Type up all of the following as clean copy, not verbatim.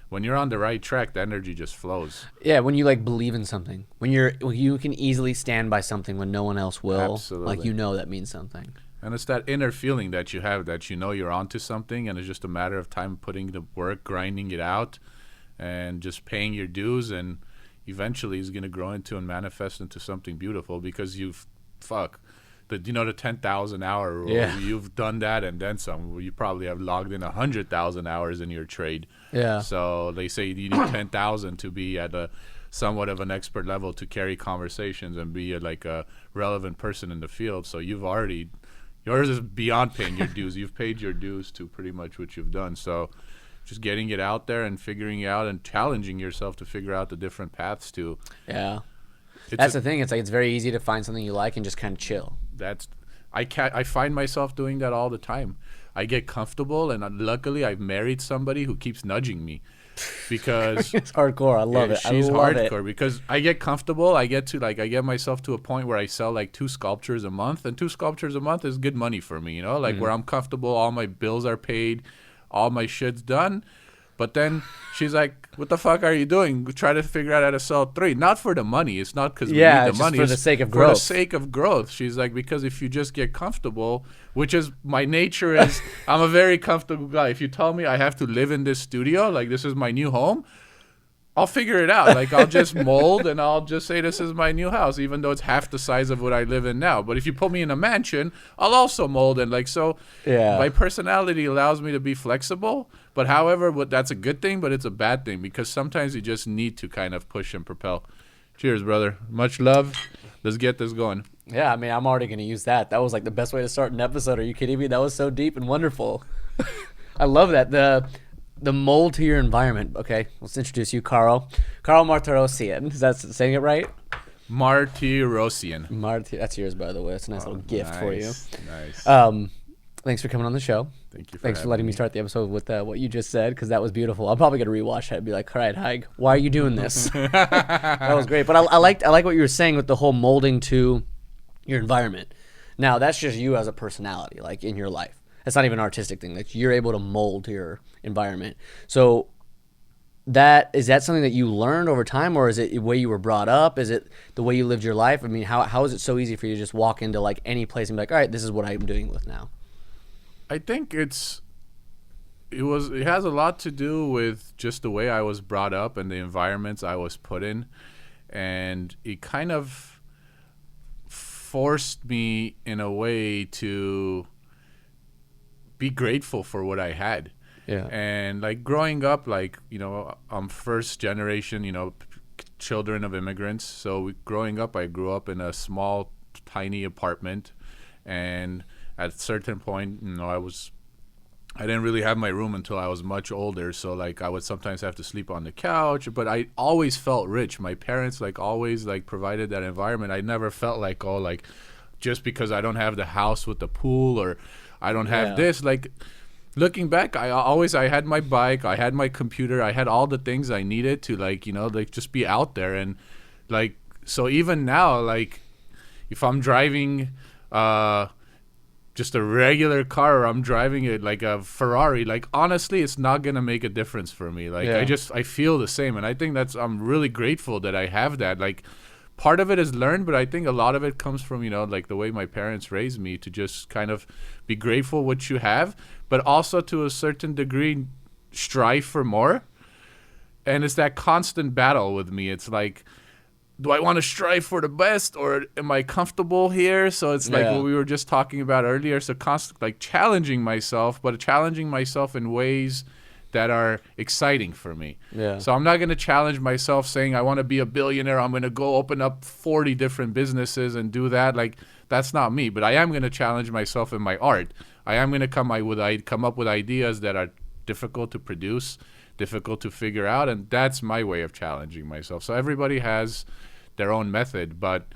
when you're on the right track, the energy just flows. Yeah, when you like believe in something, when you can easily stand by something when no one else will. Absolutely. Like, you know that means something. And it's that inner feeling that you have that you know you're onto something, and it's just a matter of time putting the work, grinding it out, and just paying your dues, and eventually it's going to grow into and manifest into something beautiful because the 10,000 hour rule. Yeah. You've done that and then some. You probably have logged in 100,000 hours in your trade. Yeah. So they say you need 10,000 to be at a somewhat of an expert level to carry conversations and be a relevant person in the field. So yours is beyond paying your dues. You've paid your dues to pretty much what you've done. So just getting it out there and figuring it out and challenging yourself to figure out the different paths to. Yeah. That's the thing. It's like it's very easy to find something you like and just kind of chill. I find myself doing that all the time. I get comfortable, and luckily I've married somebody who keeps nudging me because it's hardcore. I love it. She's I love hardcore it. Because I get comfortable. I get myself to a point where I sell like 2 sculptures a month, and 2 sculptures a month is good money for me, where I'm comfortable, all my bills are paid, all my shit's done. But then she's like, what the fuck are you doing? Try to figure out how to sell 3. Not for the money. It's not because we need the money. For the sake of for growth. the sake of growth. She's like, because if you just get comfortable, which is my nature is, I'm a very comfortable guy. If you tell me I have to live in this studio, like this is my new home, I'll figure it out. Like, I'll just mold and I'll just say this is my new house, even though it's half the size of what I live in now. But if you put me in a mansion, I'll also mold and my personality allows me to be flexible. But however, that's a good thing, but it's a bad thing because sometimes you just need to kind of push and propel. Cheers, brother. Much love. Let's get this going. Yeah, I mean, I'm already going to use that. That was like the best way to start an episode. Are you kidding me? That was so deep and wonderful. I love that. The mold to your environment. Okay, let's introduce you, Karo. Karo Martirosyan. Is that saying it right? Martirosyan. That's yours, by the way. It's a nice little gift for you. Nice. Thanks for coming on the show. Thanks for letting me start the episode with what you just said, because that was beautiful. I'm probably gonna rewatch that and be like, all right, Haig, why are you doing this? That was great. But I like what you were saying with the whole molding to your environment. Now that's just you as a personality, like in your life. It's not even an artistic thing. Like, you're able to mold to your environment. So is that something that you learned over time, or is it the way you were brought up? Is it the way you lived your life? I mean, how is it so easy for you to just walk into like any place and be like, all right, this is what I'm doing with now? I think it has a lot to do with just the way I was brought up and the environments I was put in, and it kind of forced me in a way to be grateful for what I had. Yeah. And like growing up, I'm first generation, children of immigrants. So growing up, I grew up in a small, tiny apartment, and at a certain point, I didn't really have my room until I was much older. So like I would sometimes have to sleep on the couch, but I always felt rich. My parents always provided that environment. I never felt just because I don't have the house with the pool or I don't have this. Looking back, I had my bike, I had my computer, I had all the things I needed to just be out there. And so even now, if I'm driving just a regular car, or I'm driving it like a Ferrari, honestly, it's not gonna make a difference for me. I feel the same, and I think I'm really grateful that I have that. Part of it is learned, but I think a lot of it comes from, the way my parents raised me to just kind of be grateful what you have, but also to a certain degree strive for more. And it's that constant battle with me. It's like, do I want to strive for the best, or am I comfortable here? So it's like what we were just talking about earlier. So challenging myself, but challenging myself in ways that are exciting for me. Yeah. So I'm not going to challenge myself saying I want to be a billionaire. I'm going to go open up 40 different businesses and do that. That's not me. But I am going to challenge myself in my art. I am going to come up with ideas that are difficult to produce, difficult to figure out, and that's my way of challenging myself. So everybody has their own method, but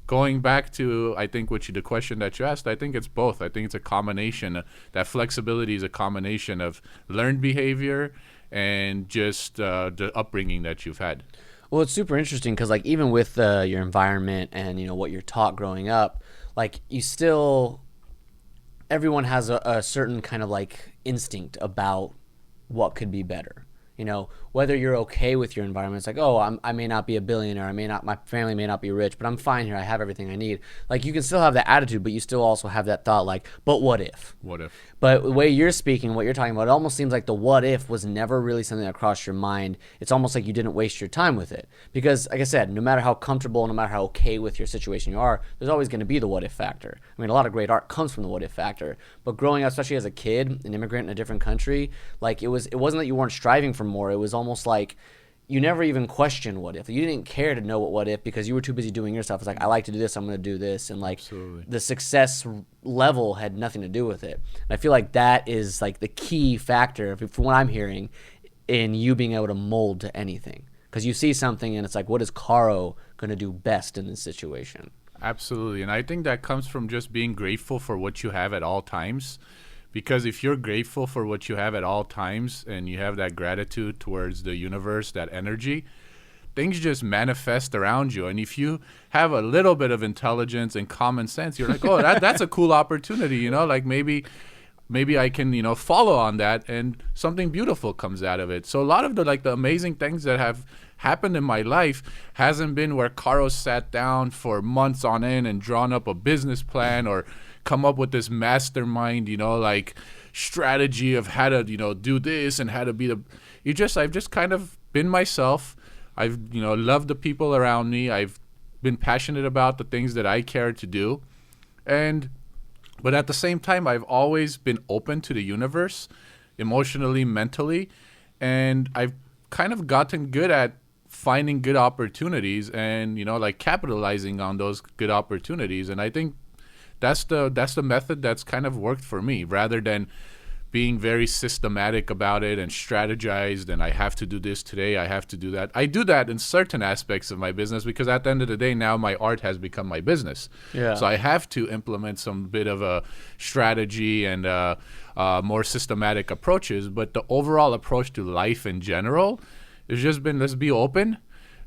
going back to, I think, the question that you asked, I think it's both. I think it's a combination. That flexibility is a combination of learned behavior and just the upbringing that you've had. Well, it's super interesting because, even with your environment and, what you're taught growing up, everyone has a certain kind of, instinct about what could be better. You know, whether you're okay with your environment, it's like, oh, I may not be a billionaire, my family may not be rich, but I'm fine here. I have everything I need. Like, you can still have that attitude, but you still also have that thought, like, but what if? What if? But the way you're speaking, what you're talking about, it almost seems like the what if was never really something that crossed your mind. It's almost like you didn't waste your time with it. Because, like I said, no matter how comfortable, no matter how okay with your situation you are, there's always going to be the what if factor. I mean, a lot of great art comes from the what if factor. But growing up, especially as a kid, an immigrant in a different country, like, it wasn't that you weren't striving for more. It was almost like you never even questioned what if. You didn't care to know what if because you were too busy doing your stuff. It's like, I like to do this, I'm going to do this. And like, Absolutely. the success level had nothing to do with it. And I feel like that is like the key factor, from what I'm hearing, in you being able to mold to anything. Because you see something and it's like, what is Karo going to do best in this situation? Absolutely. And I think that comes from just being grateful for what you have at all times. Because if you're grateful for what you have at all times and you have that gratitude towards the universe, that energy, things just manifest around you. And if you have a little bit of intelligence and common sense, you're like, oh, that's a cool opportunity, you know, like maybe I can, you know, follow on that and something beautiful comes out of it. So a lot of the amazing things that have happened in my life hasn't been where Karo sat down for months on end and drawn up a business plan or come up with this mastermind, you know, like strategy of how to, you know, do this and how to be I've just kind of been myself. I've, you know, loved the people around me. I've been passionate about the things that I care to do. But at the same time, I've always been open to the universe, emotionally, mentally, and I've kind of gotten good at finding good opportunities and, you know, like capitalizing on those good opportunities. And I think that's the method that's kind of worked for me, rather than being very systematic about it and strategized and I have to do this today, I have to do that. I do that in certain aspects of my business because at the end of the day, now my art has become my business. Yeah. So I have to implement some bit of a strategy and more systematic approaches. But the overall approach to life in general has just been, let's be open,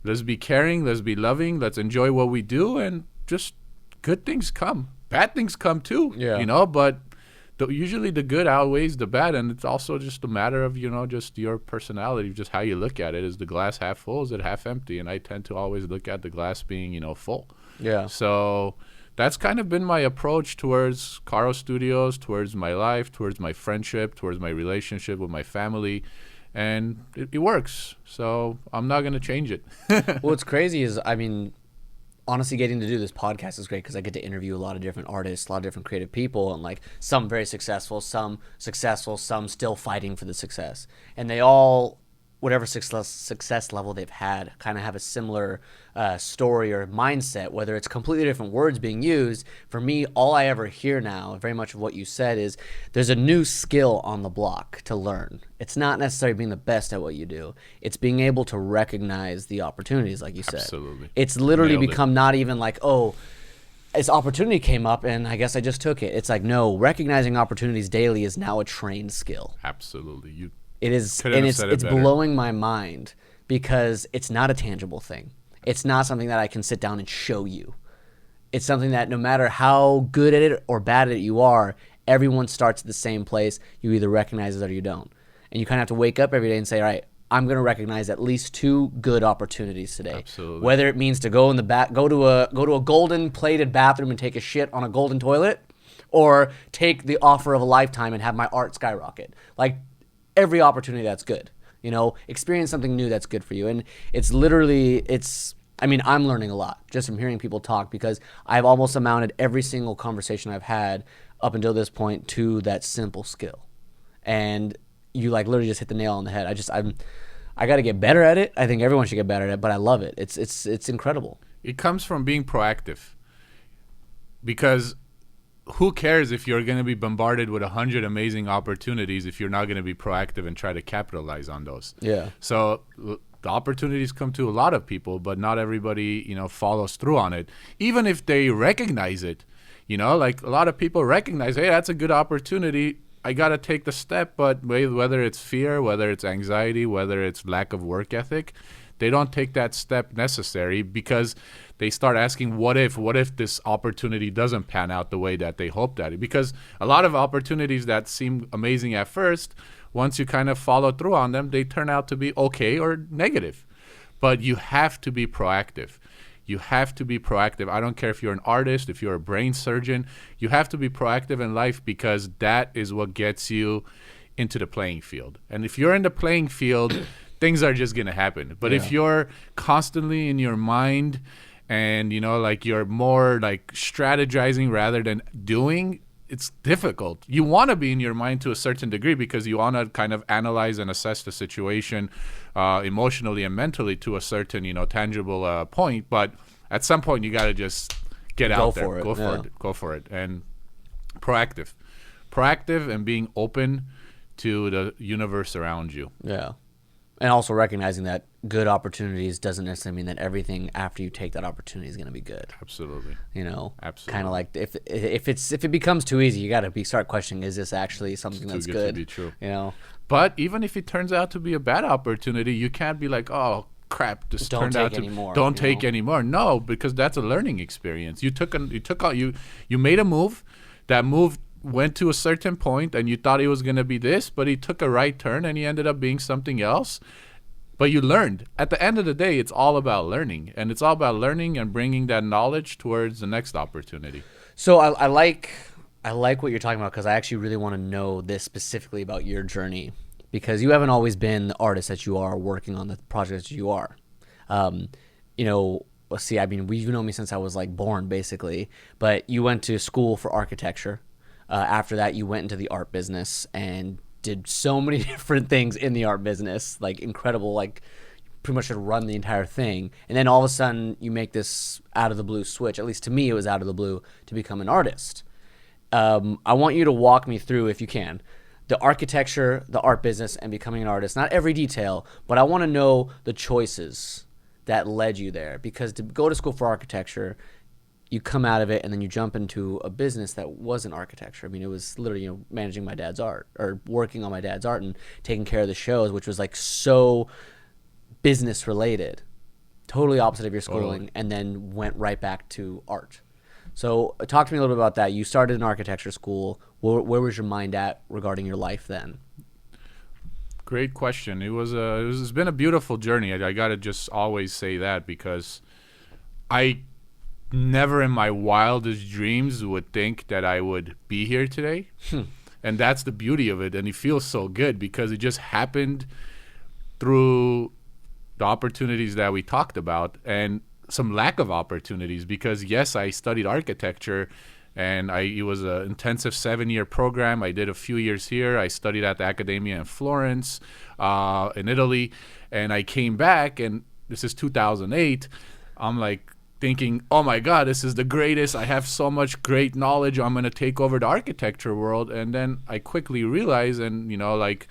let's be caring, let's be loving, let's enjoy what we do, and just good things come. Bad things come too, you know, but usually the good outweighs the bad, and it's also just a matter of, you know, just your personality, just how you look at it. Is the glass half full? Is it half empty? And I tend to always look at the glass being, you know, full. Yeah. So that's kind of been my approach towards Karo Studios, towards my life, towards my friendship, towards my relationship with my family, and it works. So I'm not going to change it. What's crazy is, I mean, honestly, getting to do this podcast is great because I get to interview a lot of different artists, a lot of different creative people, and like some very successful, some still fighting for the success. And they all, whatever success level they've had, kind of have a similar story or mindset, whether it's completely different words being used. For me, all I ever hear now, very much of what you said, is there's a new skill on the block to learn. It's not necessarily being the best at what you do. It's being able to recognize the opportunities, like you said. Absolutely. It's literally Nailed it. become not even like, oh, this opportunity came up and I guess I just took it. It's like, no, recognizing opportunities daily is now a trained skill. Absolutely. It is, Couldn't and have it's said it better. blowing my mind because it's not a tangible thing. It's not something that I can sit down and show you. It's something that no matter how good at it or bad at it you are, everyone starts at the same place. You either recognize it or you don't. And you kind of have to wake up every day and say, all right, I'm going to recognize at least 2 good opportunities today. Absolutely. Whether it means to go in the go to a golden plated bathroom and take a shit on a golden toilet, or take the offer of a lifetime and have my art skyrocket. Like, every opportunity that's good, you know, experience something new that's good for you. And it's literally, I mean, I'm learning a lot just from hearing people talk because I've almost amounted every single conversation I've had up until this point to that simple skill. And you like literally just hit the nail on the head. I got to get better at it. I think everyone should get better at it, but I love it. It's incredible. It comes from being proactive, because who cares if you're going to be bombarded with 100 amazing opportunities if you're not going to be proactive and try to capitalize on those? Yeah. So the opportunities come to a lot of people, but not everybody, you know, follows through on it. Even if they recognize it, you know, like a lot of people recognize, hey, that's a good opportunity. I got to take the step, but whether it's fear, whether it's anxiety, whether it's lack of work ethic, they don't take that step necessary because they start asking, what if this opportunity doesn't pan out the way that they hoped at it? Because a lot of opportunities that seem amazing at first once you kind of follow through on them, they turn out to be okay or negative. But you have to be proactive. You have to be proactive. I don't care if you're an artist, if you're a brain surgeon, you have to be proactive in life, because that is what gets you into the playing field. And if you're in the playing field, things are just going to happen. But if you're constantly in your mind and, you know, like you're more like strategizing rather than doing, it's difficult. You want to be in your mind to a certain degree because you want to kind of analyze and assess the situation emotionally and mentally to a certain, you know, tangible point. But at some point, you got to just get out there. Go for it. And proactive and being open to the universe around you. Yeah. And also recognizing that good opportunities doesn't necessarily mean that everything after you take that opportunity is going to be good. Absolutely. You know, absolutely. Kind of like if it becomes too easy, you got to start questioning: is this actually something that's good? To be true. You know. But even if it turns out to be a bad opportunity, you can't be like, oh crap, this turned out to don't take anymore. No, because that's a learning experience. You made a move. That move went to a certain point and you thought it was going to be this, but he took a right turn and he ended up being something else. But you learned. At the end of the day, it's all about learning, and it's all about learning and bringing that knowledge towards the next opportunity. So I like what you're talking about, because I actually really want to know this specifically about your journey, because you haven't always been the artist that you are working on the projects you are. You know, let's see, I mean, you've known me since I was like born basically, but you went to school for architecture. After that, you went into the art business and did so many different things in the art business, like incredible, like pretty much had run the entire thing. And then all of a sudden you make this out of the blue switch, at least to me it was out of the blue, to become an artist. I want you to walk me through, if you can, the architecture, the art business, and becoming an artist. Not every detail, but I want to know the choices that led you there. Because to go to school for architecture, you come out of it and then you jump into a business that wasn't architecture. I mean, it was literally, you know, managing my dad's art or working on my dad's art and taking care of the shows, which was like so business related, totally opposite of your schooling, and then went right back to art. So talk to me a little bit about that. You started in architecture school. Where was your mind at regarding your life then? Great question. It's been a beautiful journey. I got to just always say that, because I never in my wildest dreams would think that I would be here today. And that's the beauty of it. And it feels so good because it just happened through the opportunities that we talked about and some lack of opportunities, because yes, I studied architecture and it was an intensive 7-year program. I did a few years here. I studied at the Accademia in Florence, in Italy, and I came back, and this is 2008. I'm like, thinking, oh my God, this is the greatest. I have so much great knowledge. I'm going to take over the architecture world. And then I quickly realized, and, you know, like,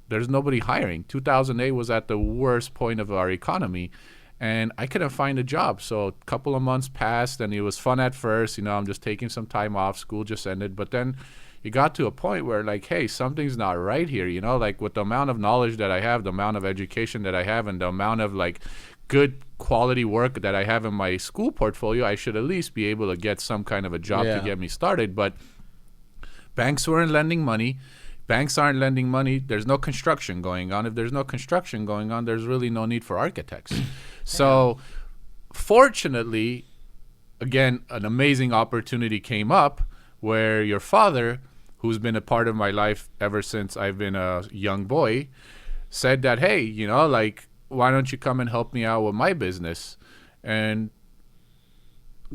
there's nobody hiring. 2008 was at the worst point of our economy, and I couldn't find a job. So a couple of months passed, and it was fun at first. You know, I'm just taking some time off. School just ended. But then it got to a point where, like, hey, something's not right here. You know, like, with the amount of knowledge that I have, the amount of education that I have, and the amount of, like, good quality work that I have in my school portfolio, I should at least be able to get some kind of a job to get me started. But banks weren't lending money. Banks aren't lending money. There's no construction going on. If there's no construction going on, there's really no need for architects. So fortunately, again, an amazing opportunity came up where your father, who's been a part of my life ever since I've been a young boy, said that, hey, you know, like, why don't you come and help me out with my business? And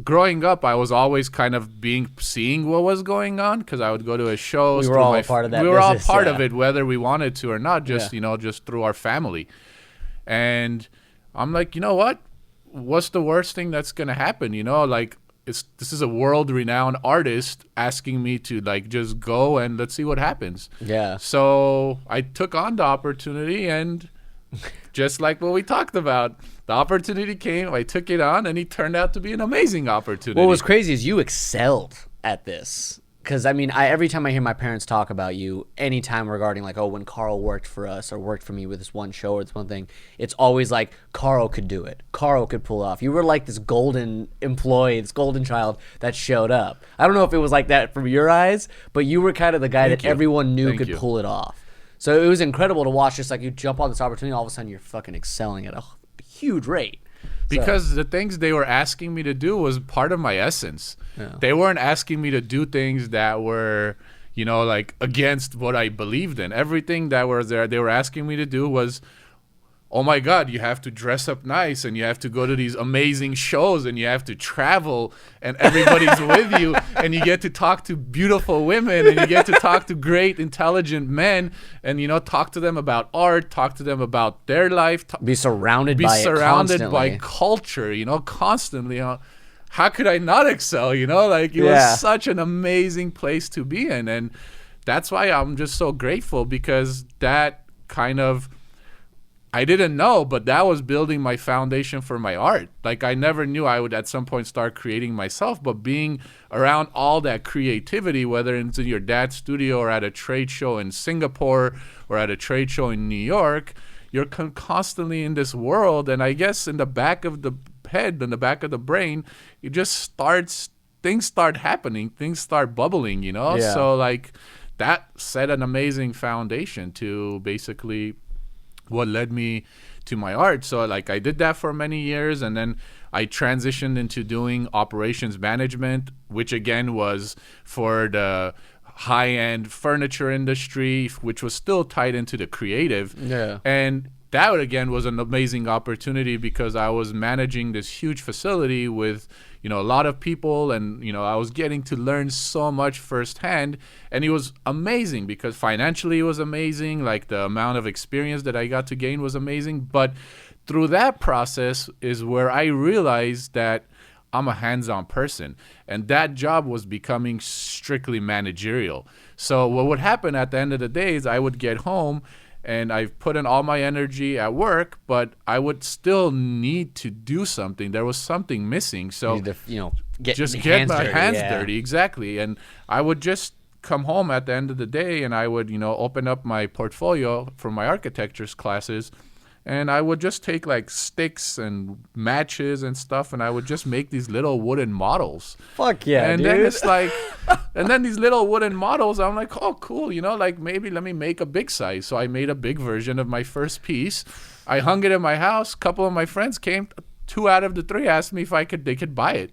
growing up, I was always kind of seeing what was going on, because I would go to his shows. We were all part of that. We were all part of it, whether we wanted to or not, just, you know, just through our family. And I'm like, you know what? What's the worst thing that's going to happen? You know, like, this is a world-renowned artist asking me to, like, just go and let's see what happens. Yeah. So I took on the opportunity, and just like what we talked about, the opportunity came, I took it on, and it turned out to be an amazing opportunity. What was crazy is you excelled at this. Because, I mean, every time I hear my parents talk about you, anytime regarding, like, oh, when Karo worked for us or worked for me with this one show or this one thing, it's always like, Karo could do it. Karo could pull it off. You were like this golden employee, this golden child that showed up. I don't know if it was like that from your eyes, but you were kind of the guy that everyone knew could pull it off. So it was incredible to watch. Just like you jump on this opportunity, all of a sudden you're fucking excelling at a huge rate. Because the things they were asking me to do was part of my essence. Yeah. They weren't asking me to do things that were, you know, like against what I believed in. Everything that was there, they were asking me to do was, oh my God, you have to dress up nice and you have to go to these amazing shows and you have to travel and everybody's with you and you get to talk to beautiful women and you get to talk to great, intelligent men and, you know, talk to them about art, talk to them about their life. Be surrounded by it constantly. Culture, you know, constantly. You know, how could I not excel? You know, like it was such an amazing place to be in. And that's why I'm just so grateful, because that kind of, I didn't know, but that was building my foundation for my art. Like I never knew I would at some point start creating myself, but being around all that creativity, whether it's in your dad's studio or at a trade show in Singapore or at a trade show in New York, you're constantly in this world. And I guess in the back of the head, in the back of the brain, it just things start happening, things start bubbling, you know? Yeah. So like that set an amazing foundation to basically what led me to my art. So like I did that for many years, and then I transitioned into doing operations management, which again was for the high-end furniture industry, which was still tied into the creative. Yeah. And that again was an amazing opportunity because I was managing this huge facility with, you know, a lot of people, and, you know, I was getting to learn so much firsthand, and it was amazing because financially it was amazing. Like the amount of experience that I got to gain was amazing. But through that process is where I realized that I'm a hands-on person, and that job was becoming strictly managerial. So what would happen at the end of the day is I would get home and I've put in all my energy at work, but I would still need to do something. There was something missing. So You need to, you know, get my hands yeah. dirty. Exactly. And I would just come home at the end of the day and I would, you know, open up my portfolio from my architecture's classes, and I would just take like sticks and matches and stuff, and I would just make these little wooden models. Fuck yeah, and dude. then it's like, and then these little wooden models, I'm like, oh, cool, you know, like maybe let me make a big size. So I made a big version of my first piece. I hung it in my house. A couple of my friends came. 2 out of the 3 asked me if they could buy it.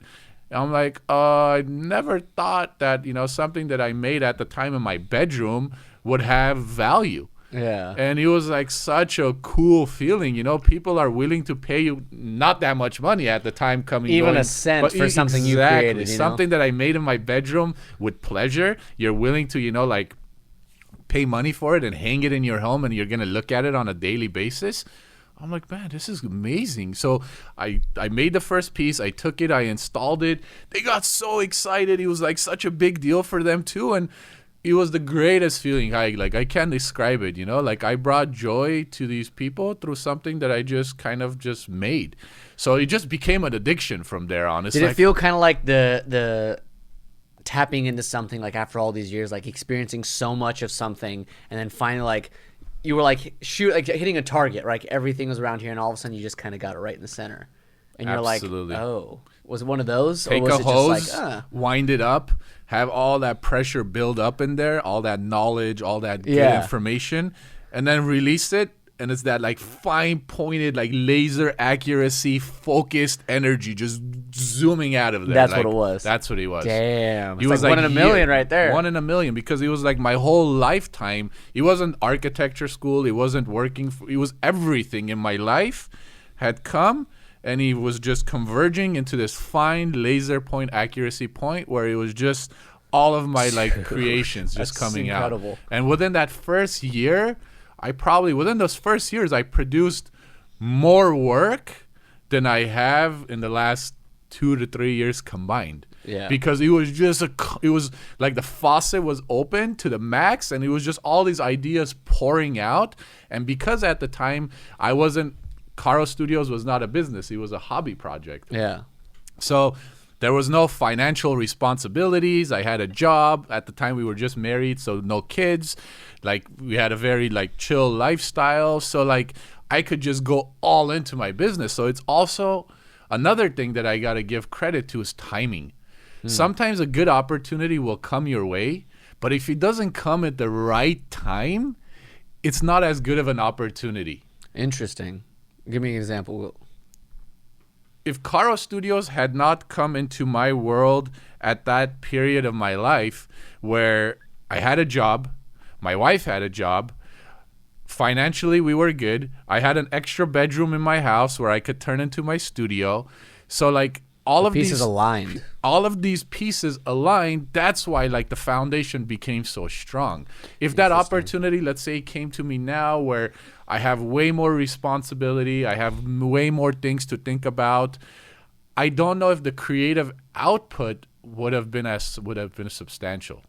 And I'm like, I never thought that, you know, something that I made at the time in my bedroom would have value. Yeah. And it was like such a cool feeling, you know. People are willing to pay you not that much money at the time a cent for something you created, you know? Something that I made in my bedroom with pleasure. You're willing to, you know, like pay money for it and hang it in your home, and you're gonna look at it on a daily basis. I'm like, man, this is amazing. So I made the first piece. I took it. I installed it. They got so excited. It was like such a big deal for them too, and it was the greatest feeling. I can't describe it, you know. Like I brought joy to these people through something that I just kind of just made. So it just became an addiction from there on. Did it feel kind of like the tapping into something, like after all these years, like experiencing so much of something, and then finally like you were like hitting a target, right? Like everything was around here, and all of a sudden you just kind of got it right in the center, and you're Absolutely. like, oh, was it one of those? Take or was a it hose, just like, wind it up, have all that pressure build up in there, all that knowledge, all that good information, and then release it. And it's that like fine pointed, like laser accuracy, focused energy just zooming out of there. That's like, what it was. That's what he was. Damn. He It's was like 1 in a million right there. 1 in a million, because it was like my whole lifetime. It wasn't architecture school. It wasn't working. It was everything in my life had come, and he was just converging into this fine laser point accuracy point where it was just all of my like creations just coming incredible. out. And within that first year, within those first years, I produced more work than I have in the last 2 to 3 years combined. Yeah. Because it was just it was like the faucet was open to the max, and it was just all these ideas pouring out. And because at the time Karo Studios was not a business, it was a hobby project. Yeah. So there was no financial responsibilities. I had a job. At the time, we were just married, so no kids. Like, we had a very, like, chill lifestyle. So, like, I could just go all into my business. So it's also another thing that I got to give credit to is timing. Sometimes a good opportunity will come your way, but if it doesn't come at the right time, it's not as good of an opportunity. Interesting. Give me an example. If Karo Studios had not come into my world at that period of my life where I had a job, my wife had a job, financially we were good, I had an extra bedroom in my house where I could turn into my studio. So like all of Pieces these aligned. all of these pieces aligned, that's why like the foundation became so strong. If that opportunity, let's say, came to me now where I have way more responsibility, I have way more things to think about, I don't know if the creative output would have been substantial.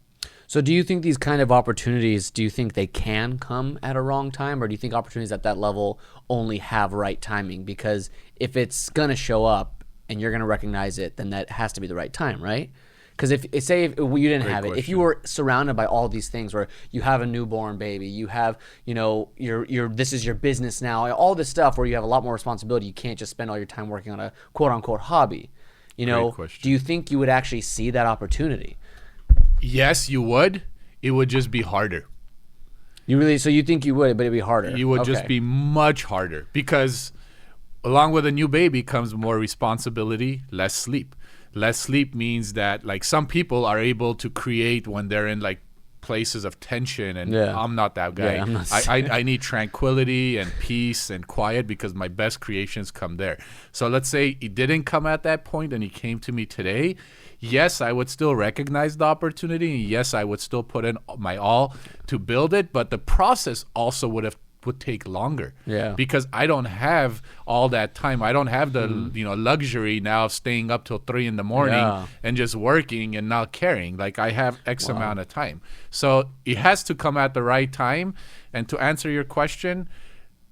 So do you think these kind of opportunities, do you think they can come at a wrong time, or do you think opportunities at that level only have right timing? Because if it's going to show up and you're going to recognize it, then that has to be the right time, right? Because if you didn't Great have it, if question. you were surrounded by all these things where you have a newborn baby, you have, your this is your business now, all this stuff where you have a lot more responsibility, you can't just spend all your time working on a quote unquote hobby. Great question. Do you think you would actually see that opportunity? Yes, you would. It would just be harder. So you think you would, but it'd be harder. It would just Okay. be much harder because along with a new baby comes more responsibility, less sleep. Less sleep means that like some people are able to create when they're in like places of tension, and Yeah. I'm not that guy. Yeah, I'm not- I need tranquility and peace and quiet because my best creations come there. So let's say it didn't come at that point and he came to me today. Yes, I would still recognize the opportunity. And yes, I would still put in my all to build it, but the process also would take longer. Yeah. Because I don't have all that time. I don't have the luxury now of staying up till 3 a.m. Yeah. and just working and not caring. Like I have X amount of time. So it has to come at the right time. And to answer your question,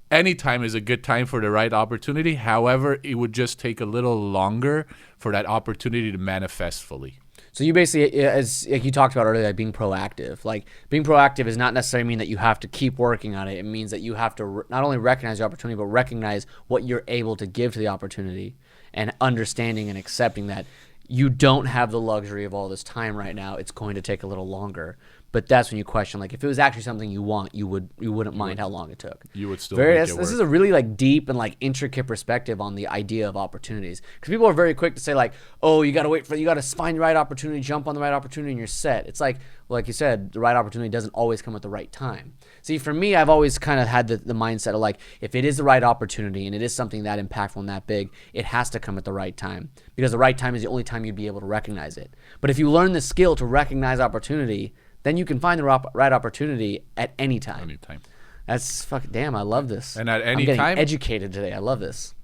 any time is a good time for the right opportunity. However, it would just take a little longer for that opportunity to manifest fully. So you basically, as like you talked about earlier, like being proactive. Like being proactive does not necessarily mean that you have to keep working on it. It means that you have to not only recognize the opportunity, but recognize what you're able to give to the opportunity, and understanding and accepting that you don't have the luxury of all this time right now. It's going to take a little longer. But that's when you question, like, if it was actually something you want, you wouldn't mind how long it took. You would still make it This work. is a really like deep and like intricate perspective on the idea of opportunities. Because people are very quick to say like, oh, you got to find the right opportunity, jump on the right opportunity, and you're set. It's like you said, the right opportunity doesn't always come at the right time. See, for me, I've always kind of had the mindset of like, if it is the right opportunity and it is something that impactful and that big, it has to come at the right time, because the right time is the only time you'd be able to recognize it. But if you learn the skill to recognize opportunity, then you can find the right opportunity at any time. Anytime. That's fucking damn. I love this. And at any I'm getting time- educated today. I love this.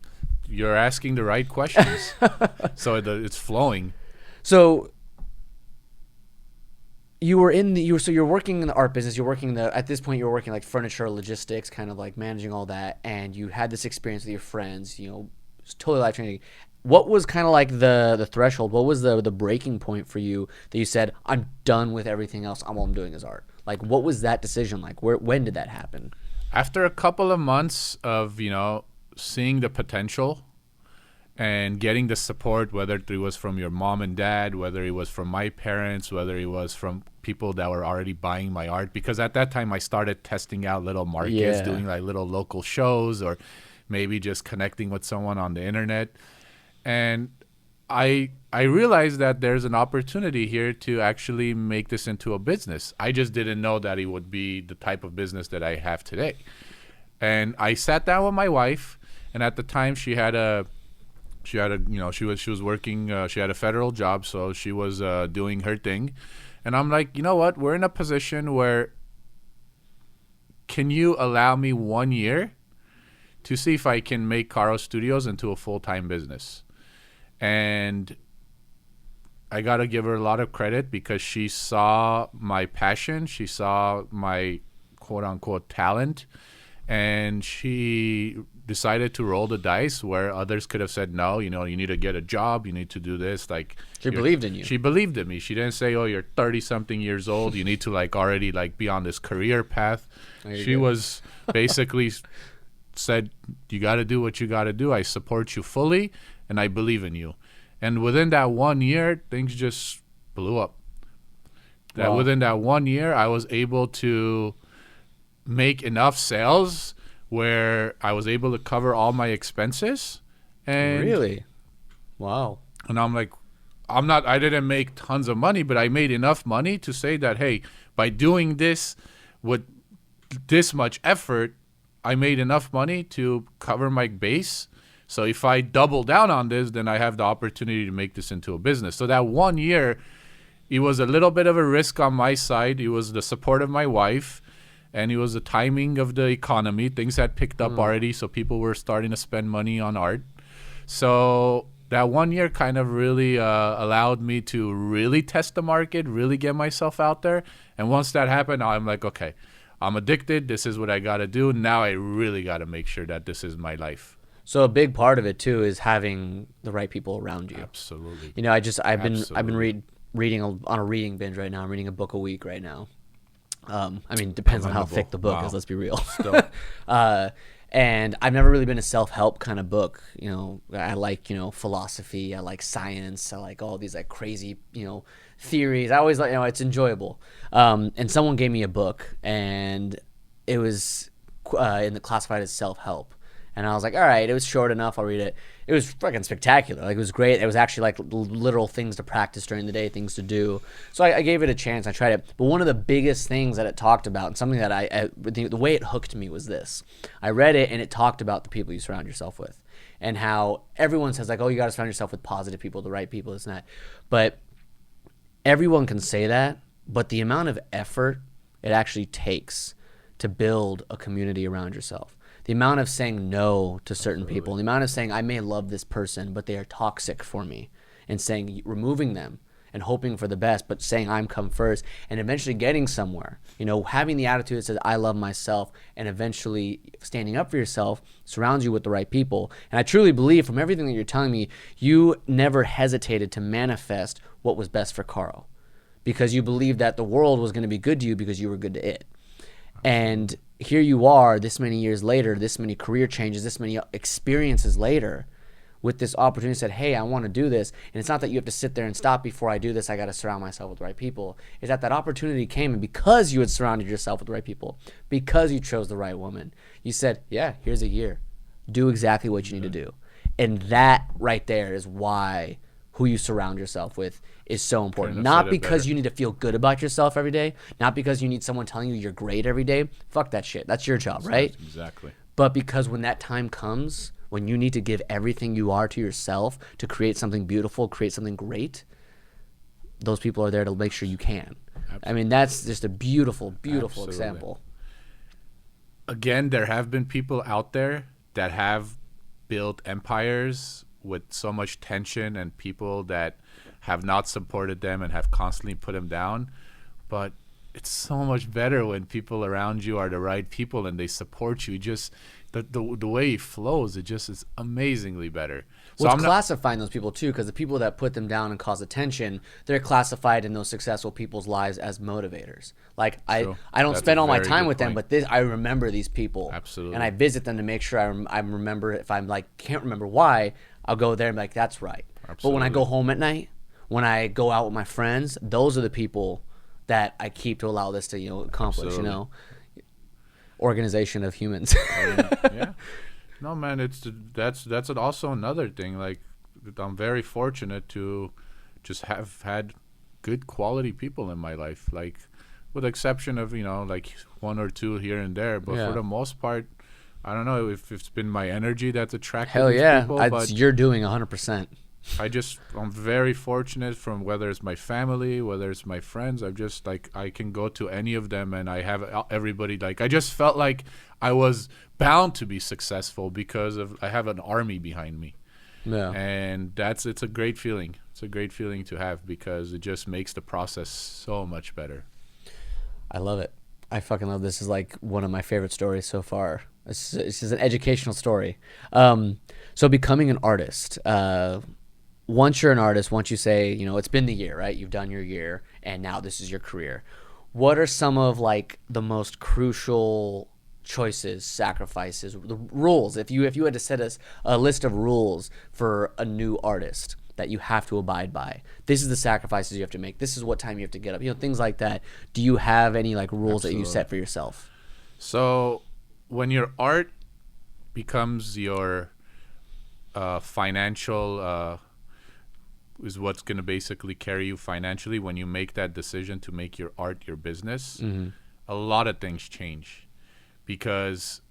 You're asking the right questions. So it's flowing. So you're working in the art business. At this point you're working like furniture logistics, kind of like managing all that, and you had this experience with your friends. It's totally life changing. What was kind of like the threshold? What was the breaking point for you that you said, I'm done with everything else. All I'm doing is art? Like, what was that decision like? When did that happen? After a couple of months of seeing the potential and getting the support, whether it was from your mom and dad, whether it was from my parents, whether it was from people that were already buying my art, because at that time I started testing out little markets, Yeah. doing like little local shows, or maybe just connecting with someone on the internet. And I realized that there's an opportunity here to actually make this into a business. I just didn't know that it would be the type of business that I have today. And I sat down with my wife, and at the time she was working, she had a federal job, so she was doing her thing. And I'm like, you know what? We're in a position where, can you allow me 1 year to see if I can make Karo Studios into a full-time business? And I got to give her a lot of credit because she saw my passion. She saw my quote-unquote talent. And she decided to roll the dice where others could have said, no, you need to get a job. You need to do this. Like, She believed in you. She believed in me. She didn't say, oh, you're 30-something years old. You need to already be on this career path. She was basically said, you got to do what you got to do. I support you fully, and I believe in you. And within that 1 year, things just blew up. Wow. Within that 1 year, I was able to make enough sales where I was able to cover all my expenses. And Really? Wow. And I'm like, I didn't make tons of money, but I made enough money to say that, hey, by doing this with this much effort, I made enough money to cover my base. So if I double down on this, then I have the opportunity to make this into a business. So that 1 year, it was a little bit of a risk on my side. It was the support of my wife, and it was the timing of the economy. Things had picked up already, so people were starting to spend money on art. So that 1 year kind of really allowed me to really test the market, really get myself out there. And once that happened, I'm like, okay, I'm addicted. This is what I got to do. Now I really got to make sure that this is my life. So a big part of it too is having the right people around you. Absolutely. You know, I've been reading on a reading binge right now. I'm reading a book a week right now. I mean, depends on how thick the book is. Let's be real. And I've never really been a self-help kind of book. You know, I like, you know, philosophy. I like science. I like all these like crazy, you know, theories. I always like, you know, it's enjoyable. And someone gave me a book, and it was classified as self-help. And I was like, all right, it was short enough. I'll read it. It was fucking spectacular. Like, it was great. It was actually like literal things to practice during the day, things to do. So I gave it a chance. I tried it. But one of the biggest things that it talked about, and something that the way it hooked me was this. I read it, and it talked about the people you surround yourself with, and how everyone says like, oh, you got to surround yourself with positive people, the right people, this and that. But everyone can say that, but the amount of effort it actually takes to build a community around yourself. The amount of saying no to certain people, the amount of saying I may love this person, but they are toxic for me, and saying removing them and hoping for the best, but saying I'm come first, and eventually getting somewhere. You know, having the attitude that says I love myself, and eventually standing up for yourself surrounds you with the right people. And I truly believe from everything that you're telling me, you never hesitated to manifest what was best for Karo, because you believed that the world was going to be good to you because you were good to it. And here you are this many years later, this many career changes, this many experiences later, with this opportunity said, hey, I want to do this. And it's not that you have to sit there and stop before I do this. I got to surround myself with the right people. It's that opportunity came, and because you had surrounded yourself with the right people, because you chose the right woman, you said, yeah, here's a year. Do exactly what you need to do. And that right there is why who you surround yourself with is so important. Not because you need to feel good about yourself every day, not because you need someone telling you you're great every day. Fuck that shit. That's your job, right? Exactly. But because when that time comes, when you need to give everything you are to yourself to create something beautiful, create something great, those people are there to make sure you can. Absolutely. I mean, that's just a beautiful, beautiful example. Again, there have been people out there that have built empires with so much tension, and people that have not supported them and have constantly put them down. But it's so much better when people around you are the right people and they support you. Just the way it flows, it just is amazingly better. So well, it's classifying those people too, because the people that put them down and cause attention, they're classified in those successful people's lives as motivators. Like I don't spend all my time with them, but I remember these people. Absolutely. And I visit them to make sure I remember. If I'm like can't remember why, I'll go there and be like, that's right. Absolutely. But when I go home at night, when I go out with my friends, those are the people that I keep to allow this to accomplish. Absolutely. Organization of humans. Yeah. No, man, that's also another thing. Like, I'm very fortunate to just have had good quality people in my life. Like, with the exception of like one or two here and there, but for the most part, I don't know if it's been my energy that's attracted people. But you're doing 100%. I'm very fortunate, from whether it's my family, whether it's my friends. I'm just like, I can go to any of them and I have everybody. Like, I just felt like I was bound to be successful because I have an army behind me. Yeah. And it's a great feeling. It's a great feeling to have, because it just makes the process so much better. I love it. I fucking love this. Is like one of my favorite stories so far. It's just an educational story. So becoming an artist, once you're an artist, once you say, it's been the year, right? You've done your year and now this is your career. What are some of like the most crucial choices, sacrifices, the rules? If you had to set us a list of rules for a new artist that you have to abide by, this is the sacrifices you have to make. This is what time you have to get up, things like that. Do you have any like rules Absolutely. That you set for yourself? So when your art becomes your financial is what's going to basically carry you financially, when you make that decision to make your art your business, a lot of things change, because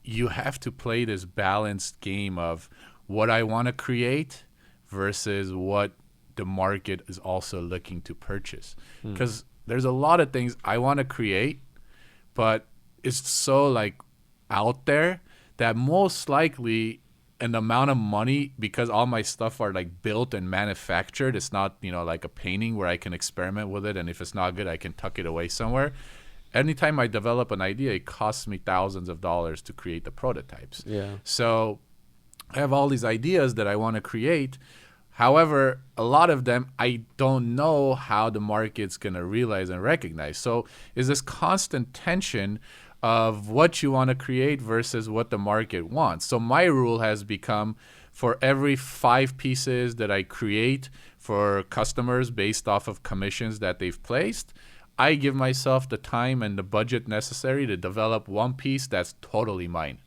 you have to play this balanced game of what I want to create versus what the market is also looking to purchase. Because there's a lot of things I want to create, but it's so like out there that most likely an amount of money, because all my stuff are like built and manufactured, it's not, you know, like a painting where I can experiment with it, and if it's not good I can tuck it away somewhere. Anytime I develop an idea, it costs me thousands of dollars to create the prototypes. Yeah. So I have all these ideas that I want to create. However, a lot of them I don't know how the market's going to realize and recognize. So is this constant tension of what you want to create versus what the market wants. So my rule has become, for every 5 pieces that I create for customers based off of commissions that they've placed, I give myself the time and the budget necessary to develop one piece that's totally mine.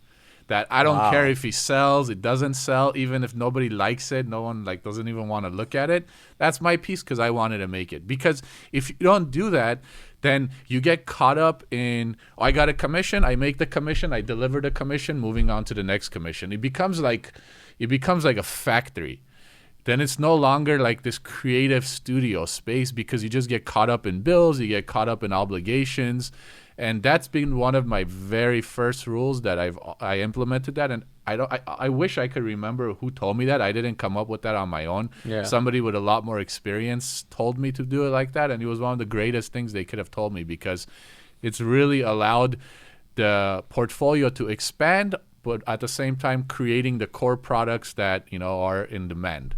That I don't care if he sells, it doesn't sell, even if nobody likes it, no one like doesn't even want to look at it. That's my piece because I wanted to make it. Because if you don't do that, then you get caught up in, oh, I got a commission, I make the commission, I deliver the commission, moving on to the next commission. It becomes like a factory. Then it's no longer like this creative studio space, because you just get caught up in bills, you get caught up in obligations. And that's been one of my very first rules that I implemented that. And I wish I could remember who told me that. I didn't come up with that on my own. Yeah. Somebody with a lot more experience told me to do it like that. And it was one of the greatest things they could have told me, because it's really allowed the portfolio to expand, but at the same time creating the core products that, you know, are in demand.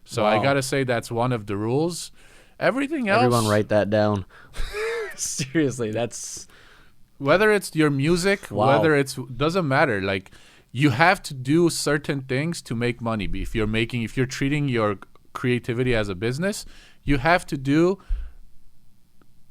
So I got to say that's one of the rules. Everything else. Everyone write that down. Seriously, that's, whether it's your music, whether it's, doesn't matter. Like, you have to do certain things to make money. If you're treating your creativity as a business, you have to do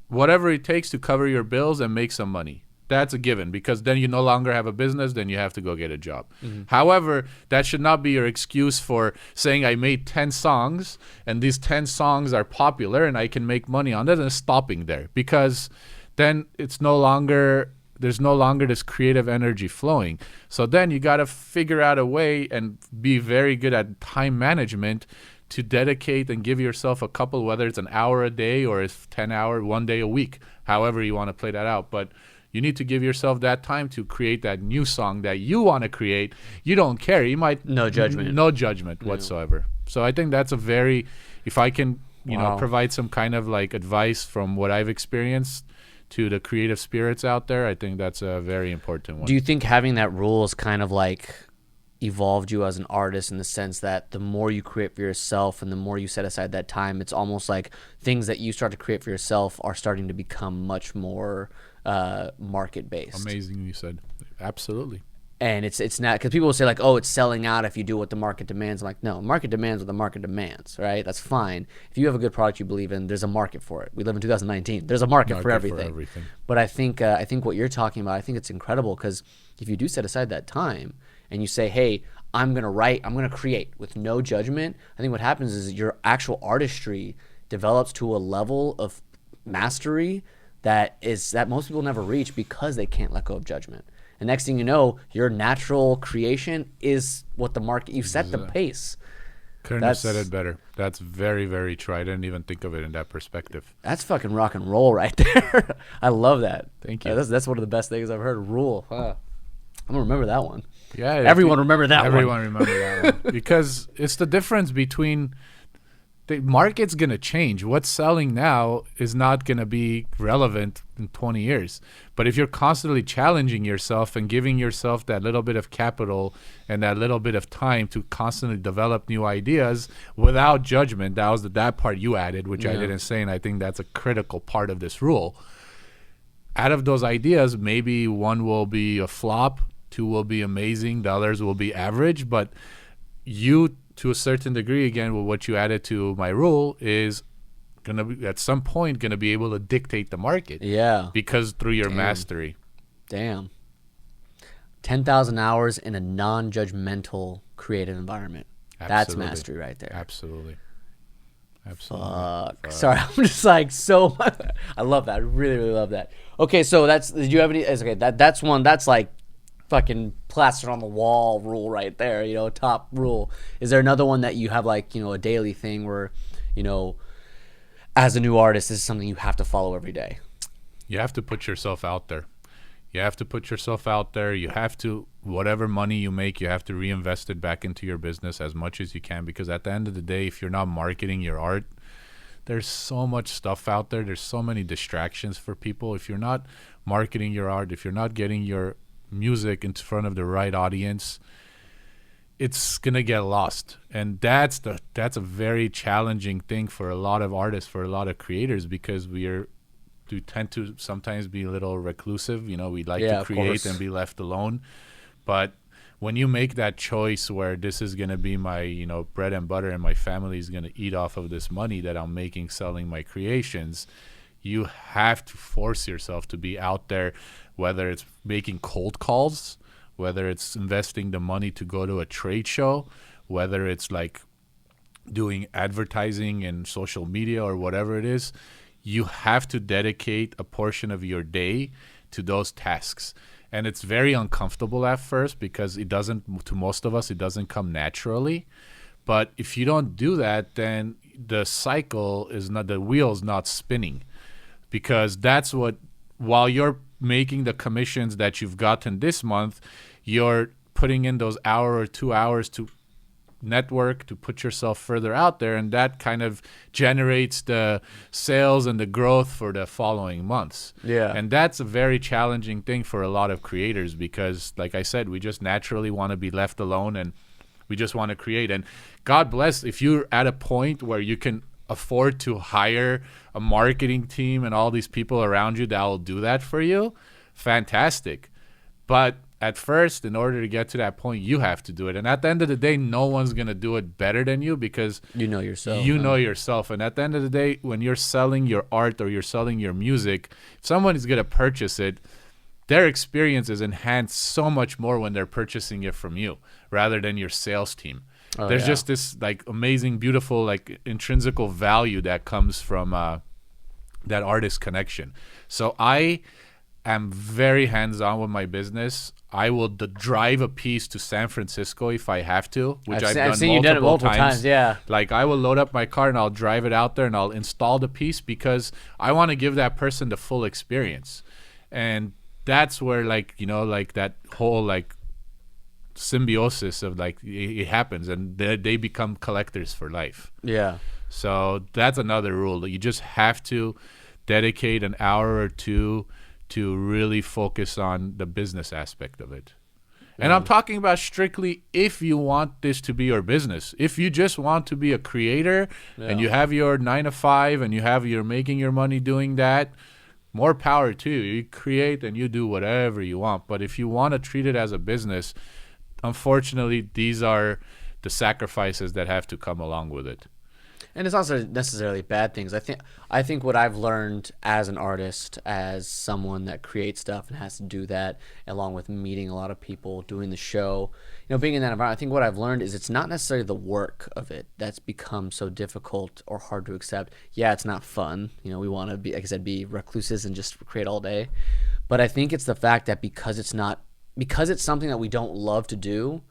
whatever it takes to cover your bills and make some money. That's a given, because then you no longer have a business, then you have to go get a job. However, that should not be your excuse for saying I made 10 songs and these 10 songs are popular and I can make money on that, and stopping there, because then there's no longer this creative energy flowing. So then you got to figure out a way and be very good at time management to dedicate and give yourself a couple, whether it's an hour a day or it's 10 hours, 1 day a week, however you want to play that out. But you need to give yourself that time to create that new song that you want to create. You don't care. You might... No judgment whatsoever. So I think that's a very... If I can, you know, provide some kind of like advice from what I've experienced to the creative spirits out there, I think that's a very important one. Do you think having that rule is kind of like evolved you as an artist, in the sense that the more you create for yourself and the more you set aside that time, it's almost like things that you start to create for yourself are starting to become much more market based? Amazing, you said. Absolutely. And it's not, because people will say like, oh, it's selling out if you do what the market demands. I'm like, no, market demands what the market demands, right? That's fine. If you have a good product you believe in, there's a market for it. We live in 2019. There's a market for everything. But I think what you're talking about, I think it's incredible, because if you do set aside that time and you say, hey, I'm going to write, I'm going to create with no judgment, I think what happens is your actual artistry develops to a level of mastery that most people never reach, because they can't let go of judgment. And next thing you know, your natural creation is what the market, you set the pace. Couldn't have said it better. That's very, very true. I didn't even think of it in that perspective. That's fucking rock and roll right there. I love that. Thank you. That's one of the best things I've heard. Rule. I'm going to remember that one. Yeah. Everyone remember that one. Everyone remember that one. Because it's the difference between... The market's going to change. What's selling now is not going to be relevant in 20 years. But if you're constantly challenging yourself and giving yourself that little bit of capital and that little bit of time to constantly develop new ideas without judgment, that was that part you added, which I didn't say, and I think that's a critical part of this rule. Out of those ideas, maybe one will be a flop, 2 will be amazing, the others will be average, but you, to a certain degree, again, with what you added to my rule, is gonna be at some point gonna be able to dictate the market. Yeah. Because through your Damn. mastery. Damn. 10,000 hours in a non-judgmental creative environment. That's Absolutely. mastery right there. Absolutely. Fuck. Sorry, I'm just like so. I love that. I really, really love that. Okay, so that's. Did you have any? Okay, that's one. That's like fucking plastered on the wall rule right there. You know, top rule. Is there another one that you have like a daily thing where, as a new artist, this is something you have to follow every day? You have to put yourself out there. You have to put yourself out there. You have to, whatever money you make, you have to reinvest it back into your business as much as you can, because at the end of the day, if you're not marketing your art, there's so much stuff out there. There's so many distractions for people. If you're not marketing your art, if you're not getting your music in front of the right audience, it's going to get lost. And that's a very challenging thing for a lot of artists, for a lot of creators, because we tend to sometimes be a little reclusive. We like to create and be left alone. But when you make that choice where this is going to be my, bread and butter, and my family is going to eat off of this money that I'm making selling my creations, you have to force yourself to be out there, whether it's making cold calls, whether it's investing the money to go to a trade show, whether it's like doing advertising and social media or whatever it is. You have to dedicate a portion of your day to those tasks. And it's very uncomfortable at first, because to most of us, it doesn't come naturally. But if you don't do that, then the wheel's not spinning. Because that's while you're making the commissions that you've gotten this month, you're putting in those hour or 2 hours to network, to put yourself further out there, and that kind of generates the sales and the growth for the following months. Yeah. And that's a very challenging thing for a lot of creators, because like I said, we just naturally want to be left alone, and we just want to create. And God bless if you're at a point where you can afford to hire a marketing team and all these people around you that will do that for you. Fantastic. But at first, in order to get to that point, you have to do it. And at the end of the day, no one's going to do it better than you, because you know yourself. You know yourself. And at the end of the day, when you're selling your art or you're selling your music, if someone is going to purchase it, their experience is enhanced so much more when they're purchasing it from you rather than your sales team. There's just this like amazing, beautiful, like intrinsical value that comes from that artist connection. So I am very hands-on with my business. I will drive a piece to San Francisco if I have to, which I've seen you done it multiple times. Yeah. Like I will load up my car and I'll drive it out there and I'll install the piece, because I want to give that person the full experience. And that's where like that whole like symbiosis of like it happens, and they become collectors for life. Yeah. So that's another rule. You just have to dedicate an hour or two to really focus on the business aspect of it. And I'm talking about strictly if you want this to be your business. If you just want to be a creator and you have your 9 to 5 and you're making your money doing that, more power to you. You create and you do whatever you want. But if you want to treat it as a business, unfortunately, these are the sacrifices that have to come along with it. And it's also necessarily bad things. I think what I've learned as an artist, as someone that creates stuff and has to do that, along with meeting a lot of people, doing the show, being in that environment, I think what I've learned is it's not necessarily the work of it that's become so difficult or hard to accept. Yeah, it's not fun. We want to be, like I said, be recluses and just create all day. But I think it's the fact that because it's something that we don't love to do,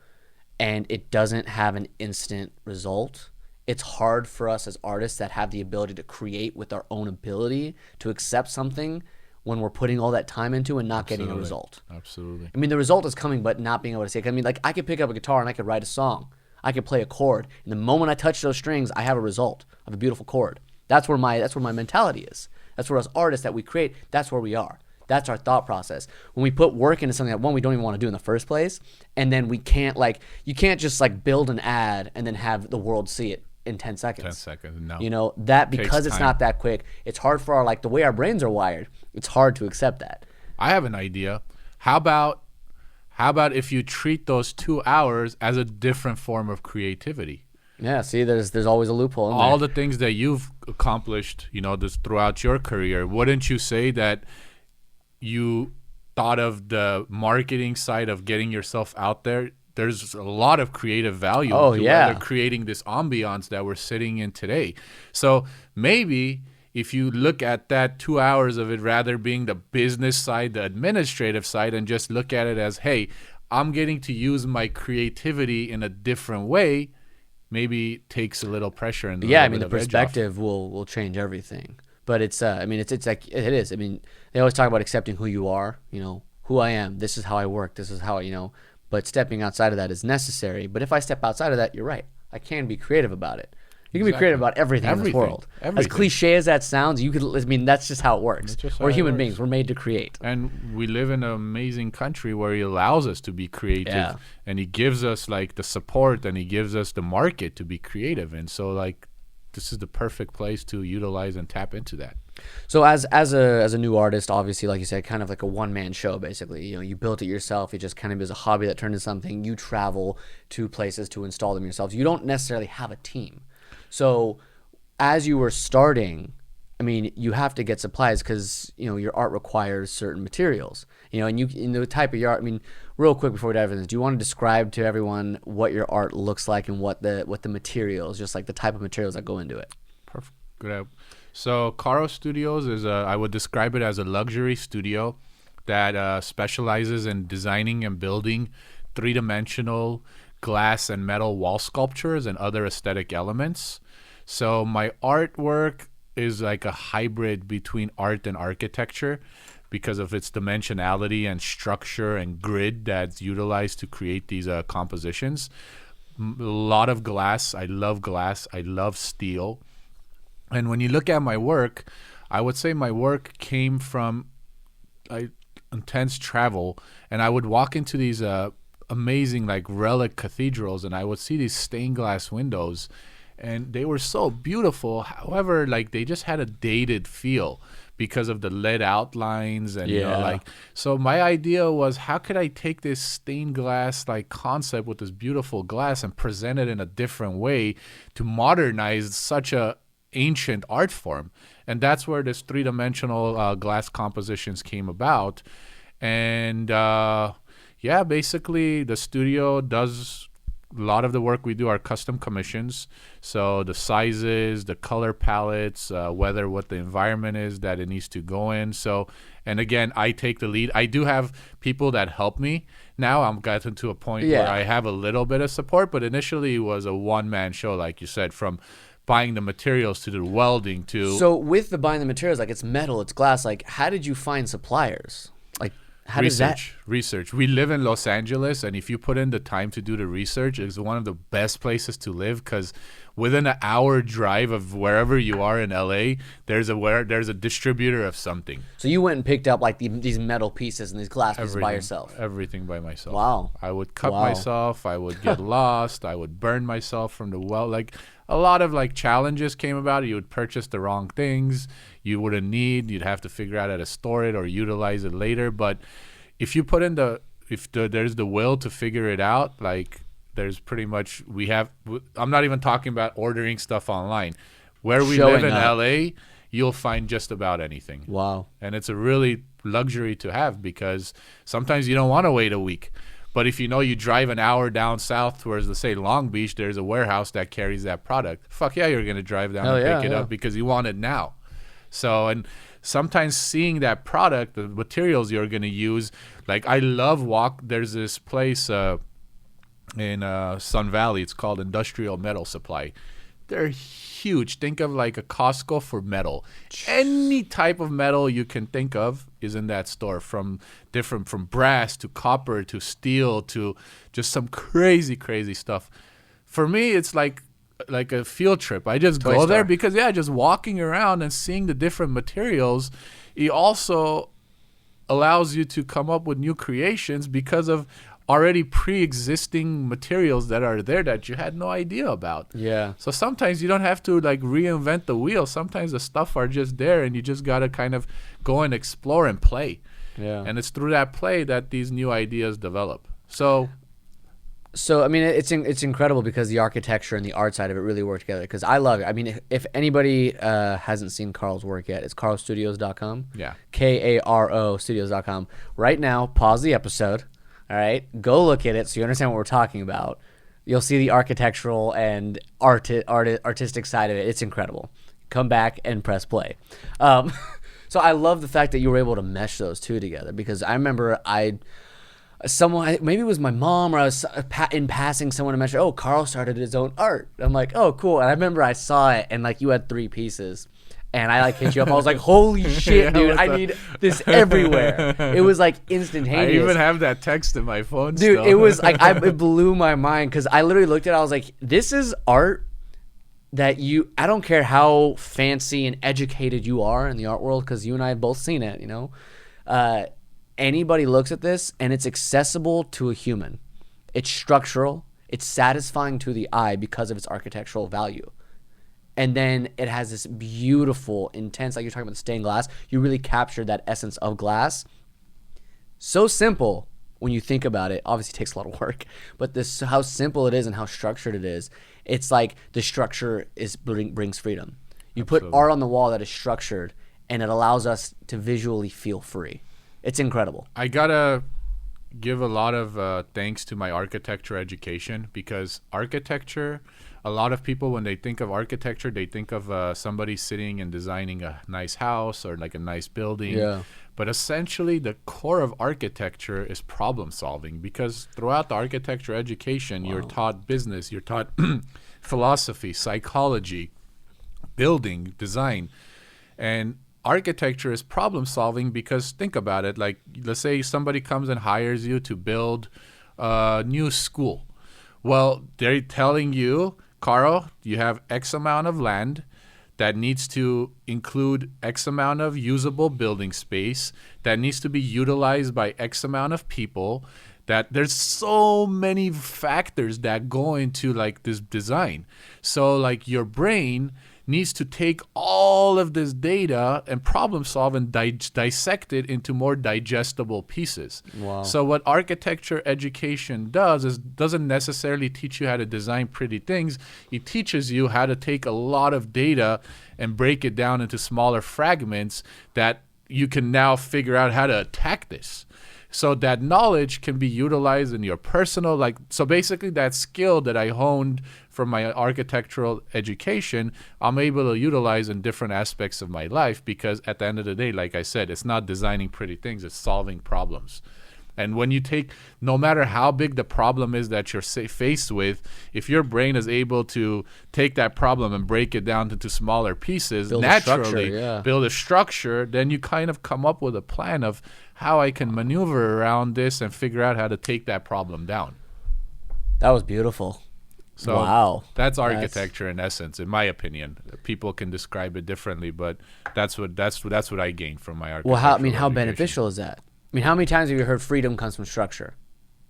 and it doesn't have an instant result, it's hard for us as artists that have the ability to create with our own ability to accept something when we're putting all that time into and not getting a result. Absolutely. I mean, the result is coming, but not being able to say it. I mean, like, I could pick up a guitar and I could write a song. I could play a chord. And the moment I touch those strings, I have a result of a beautiful chord. That's where my mentality is. That's where us artists that we create, that's where we are. That's our thought process. When we put work into something that, one, we don't even want to do in the first place, and then we can't, like, you can't just, like, build an ad and then have the world see it in 10 seconds. 10 seconds, no. That because it's not that quick, it's hard for our, like, the way our brains are wired, it's hard to accept that. I have an idea. How about if you treat those 2 hours as a different form of creativity? Yeah, see, there's always a loophole in All there. the things that you've accomplished, this throughout your career, wouldn't you say that you thought of the marketing side of getting yourself out there? There's a lot of creative value Oh to whether yeah. creating this ambiance that we're sitting in today. So maybe if you look at that 2 hours of it rather being the business side, the administrative side, and just look at it as, hey, I'm getting to use my creativity in a different way, maybe it takes a little pressure and a Yeah, I little mean bit the of edge off. perspective will change everything. But it's I mean it's like it is. I mean, they always talk about accepting who you are, who I am. This is how I work. This is how but stepping outside of that is necessary. But if I step outside of that, you're right. I can be creative about it. You can be creative about everything in this world. As Everything. cliche as that sounds, I mean, that's just how it works. That's just how We're it human works. beings. We're made to create. And we live in an amazing country where he allows us to be creative, Yeah. and he gives us like the support, and he gives us the market to be creative. And so like this is the perfect place to utilize and tap into that. So as a new artist, obviously, like you said, kind of like a one-man show, basically. You built it yourself. It just kind of is a hobby that turned into something. You travel to places to install them yourselves. You don't necessarily have a team. So as you were starting, I mean, you have to get supplies because your art requires certain materials. And in the type of your art. I mean, real quick before we dive into this, do you want to describe to everyone what your art looks like and what the materials, just like the type of materials that go into it? Perfect. Good. So Karo Studios I would describe it as a luxury studio that specializes in designing and building three-dimensional glass and metal wall sculptures and other aesthetic elements. So my artwork is like a hybrid between art and architecture because of its dimensionality and structure and grid that's utilized to create these compositions. A lot of glass. I love steel. And when you look at my work, I would say my work came from intense travel. And I would walk into these amazing like relic cathedrals, and I would see these stained glass windows, and they were so beautiful. However, like they just had a dated feel because of the lead outlines and so my idea was, how could I take this stained glass like concept with this beautiful glass and present it in a different way to modernize such a ancient art form? And that's where this three-dimensional glass compositions came about. And basically the studio does a lot of the work. We do our custom commissions, so the sizes, the color palettes, what the environment is that it needs to go in. So, and again, I take the lead. I do have people that help me. Now I'm gotten to a point where I have a little bit of support, but initially it was a one-man show, like you said, from buying the materials to the welding to... So with the buying the materials, like it's metal, it's glass, like how did you find suppliers? Like how does that... Research. We live in Los Angeles, and if you put in the time to do the research, it's one of the best places to live because within an hour drive of wherever you are in LA, there's a distributor of something. So you went and picked up like these metal pieces and these glass pieces by yourself? Everything by myself. Wow. I would cut myself. I would get lost. I would burn myself from the well. Like a lot of like challenges came about. You would purchase the wrong things you wouldn't need. You'd have to figure out how to store it or utilize it later. But if you put in there's the will to figure it out, like there's pretty much, I'm not even talking about ordering stuff online. Where we live in LA, you'll find just about anything. Wow. And it's a really luxury to have because sometimes you don't want to wait a week. But if you drive an hour down south towards, let's say, Long Beach, there's a warehouse that carries that product. Fuck yeah, you're going to drive down and pick it up because you want it now. So, and sometimes seeing that product, the materials you're going to use, like I love there's this place in Sun Valley. It's called Industrial Metal Supply. They're huge. Think of like a Costco for metal. Any type of metal you can think of is in that store, from brass to copper to steel to just some crazy stuff. For me, it's like a field trip. I just go there because just walking around and seeing the different materials, it also allows you to come up with new creations because of already pre-existing materials that are there that you had no idea about. Yeah. So sometimes you don't have to like reinvent the wheel. Sometimes the stuff are just there and you just got to kind of go and explore and play. Yeah. And it's through that play that these new ideas develop. So So I mean, it's incredible because the architecture and the art side of it really work together. Because I love it. I mean, if anybody hasn't seen Carl's work yet, it's karostudios.com. Yeah. Karo studios.com. Right now, pause the episode. All right, go look at it so you understand what we're talking about. You'll see the architectural and artistic side of it. It's incredible. Come back and press play. So I love the fact that you were able to mesh those two together, because I remember someone, maybe it was my mom, or I was in passing, someone mentioned, oh, Carl started his own art. I'm like, oh, cool. And I remember I saw it, and like you had 3 pieces, and I like hit you up. I was like, holy shit, Yeah, dude, I need this everywhere. It was like instantaneous. I even have that text in my phone. Dude, still. it was like, it blew my mind, because I literally looked at it, I was like, this is art that I don't care how fancy and educated you are in the art world, because you and I have both seen it, you know. Anybody looks at this and it's accessible to a human. It's structural. It's satisfying to the eye because of its architectural value. And then it has this beautiful, intense, like you're talking about the stained glass. You really captured that essence of glass. So simple when you think about it. Obviously, it takes a lot of work, but how simple it is and how structured it is. It's like the structure brings freedom. You Absolutely. put art on the wall that is structured, and it allows us to visually feel free. It's incredible. I gotta give a lot of thanks to my architecture education, because architecture, a lot of people, when they think of architecture, they think of somebody sitting and designing a nice house or like a nice building. Yeah. But essentially, the core of architecture is problem solving, because throughout the architecture education, you're taught business, you're taught philosophy, psychology, building, design. And architecture is problem solving, because think about it, like let's say somebody comes and hires you to build a new school. Well, they're telling you, Karo, you have X amount of land that needs to include X amount of usable building space that needs to be utilized by X amount of people, that there's so many factors that go into like this design. So like your brain needs to take all of this data and problem solve and dissect it into more digestible pieces. Wow. So what architecture education does is doesn't necessarily teach you how to design pretty things. It teaches you how to take a lot of data and break it down into smaller fragments that you can now figure out how to attack this. So that knowledge can be utilized in your personal, so basically that skill that I honed from my architectural education, I'm able to utilize in different aspects of my life, because at the end of the day, like I said, it's not designing pretty things, it's solving problems. And when you take, no matter how big the problem is that you're faced with, if your brain is able to take that problem and break it down into smaller pieces, build a structure, then you kind of come up with a plan of how I can maneuver around this and figure out how to take that problem down. That was beautiful. So wow. That's architecture in essence, in my opinion. People can describe it differently, but that's what I gained from my architecture. Well, how beneficial is that? I mean, how many times have you heard freedom comes from structure?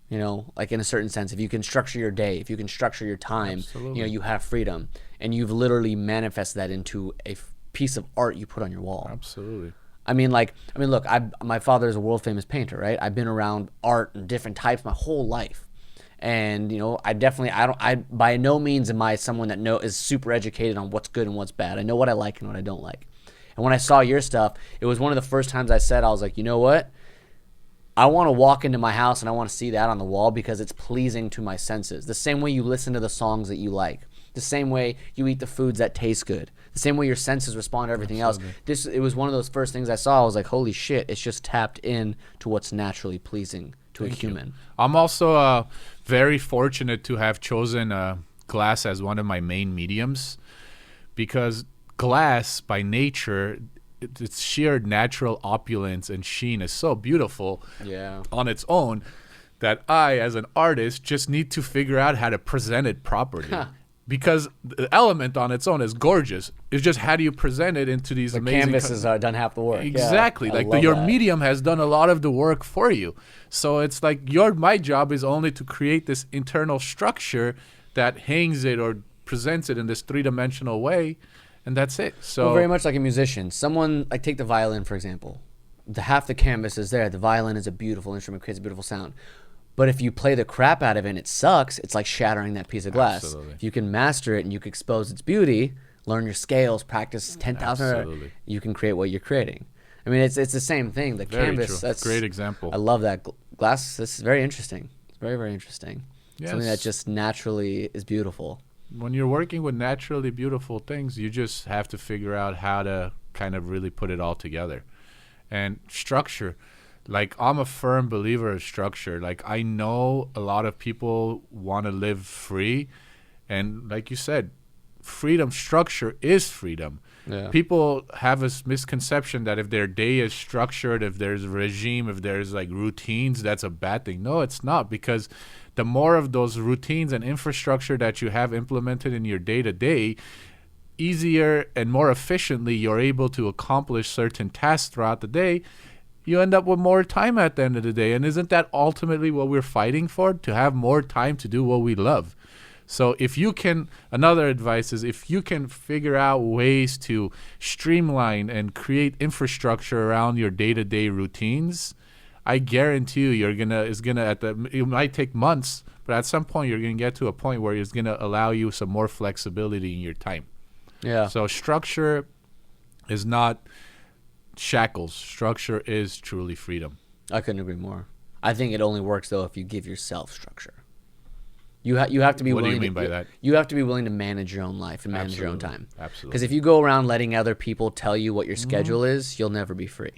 You know, like in a certain sense, if you can structure your day, if you can structure your time, Absolutely. you know, you have freedom, and you've literally manifested that into a piece of art you put on your wall. Absolutely. I mean, look, my father is a world famous painter, right? I've been around art and different types my whole life. And, you know, I by no means am I someone that is super educated on what's good and what's bad. I know what I like and what I don't like. And when I saw your stuff, it was one of the first times I was like, you know what? I want to walk into my house and I want to see that on the wall because it's pleasing to my senses. The same way you listen to the songs that you like. The same way you eat the foods that taste good. The same way your senses respond to everything Absolutely. else. It was one of those first things I saw. I was like, holy shit, it's just tapped in to what's naturally pleasing to a human. I'm also very fortunate to have chosen glass as one of my main mediums, because glass by nature, its sheer natural opulence and sheen is so beautiful on its own that I, as an artist, just need to figure out how to present it properly. Because the element on its own is gorgeous. It's just how do you present it into these amazing... The canvas has done half the work. Exactly. Yeah, your medium has done a lot of the work for you. So it's like my job is only to create this internal structure that hangs it or presents it in this three-dimensional way, and that's it. So very much like a musician. Someone, like take the violin, for example. Half the canvas is there. The violin is a beautiful instrument, creates a beautiful sound. But if you play the crap out of it and it sucks, it's like shattering that piece of glass. Absolutely. If you can master it and you can expose its beauty, learn your scales, practice 10,000, Absolutely. you can create what you're creating. I mean, it's the same thing. The Very canvas, true. that's Great example. I love that glass. This is very interesting. It's very, very interesting. Something that Yes. just naturally is beautiful. When you're working with naturally beautiful things, you just have to figure out how to kind of really put it all together. And structure, like I'm a firm believer of structure. Like I know a lot of people want to live free, and like you said, freedom, structure is freedom. Yeah. People have a misconception that if their day is structured, if there's a regime, if there's like routines, that's a bad thing. No, it's not, because the more of those routines and infrastructure that you have implemented in your day to day, easier and more efficiently you're able to accomplish certain tasks throughout the day. You end up with more time at the end of the day. And isn't that ultimately what we're fighting for? To have more time to do what we love. So if you can, another advice is if you can figure out ways to streamline and create infrastructure around your day-to-day routines, I guarantee you it might take months, but at some point you're going to get to a point where it's going to allow you some more flexibility in your time. Yeah. So structure is not shackles. Structure is truly freedom. I couldn't agree more. I think it only works though if you give yourself structure. You have to be What do willing you mean by that? You have to be willing to manage your own life and manage your own Absolutely. time. Absolutely. Because if you go around letting other people tell you what your schedule is, you'll never be free.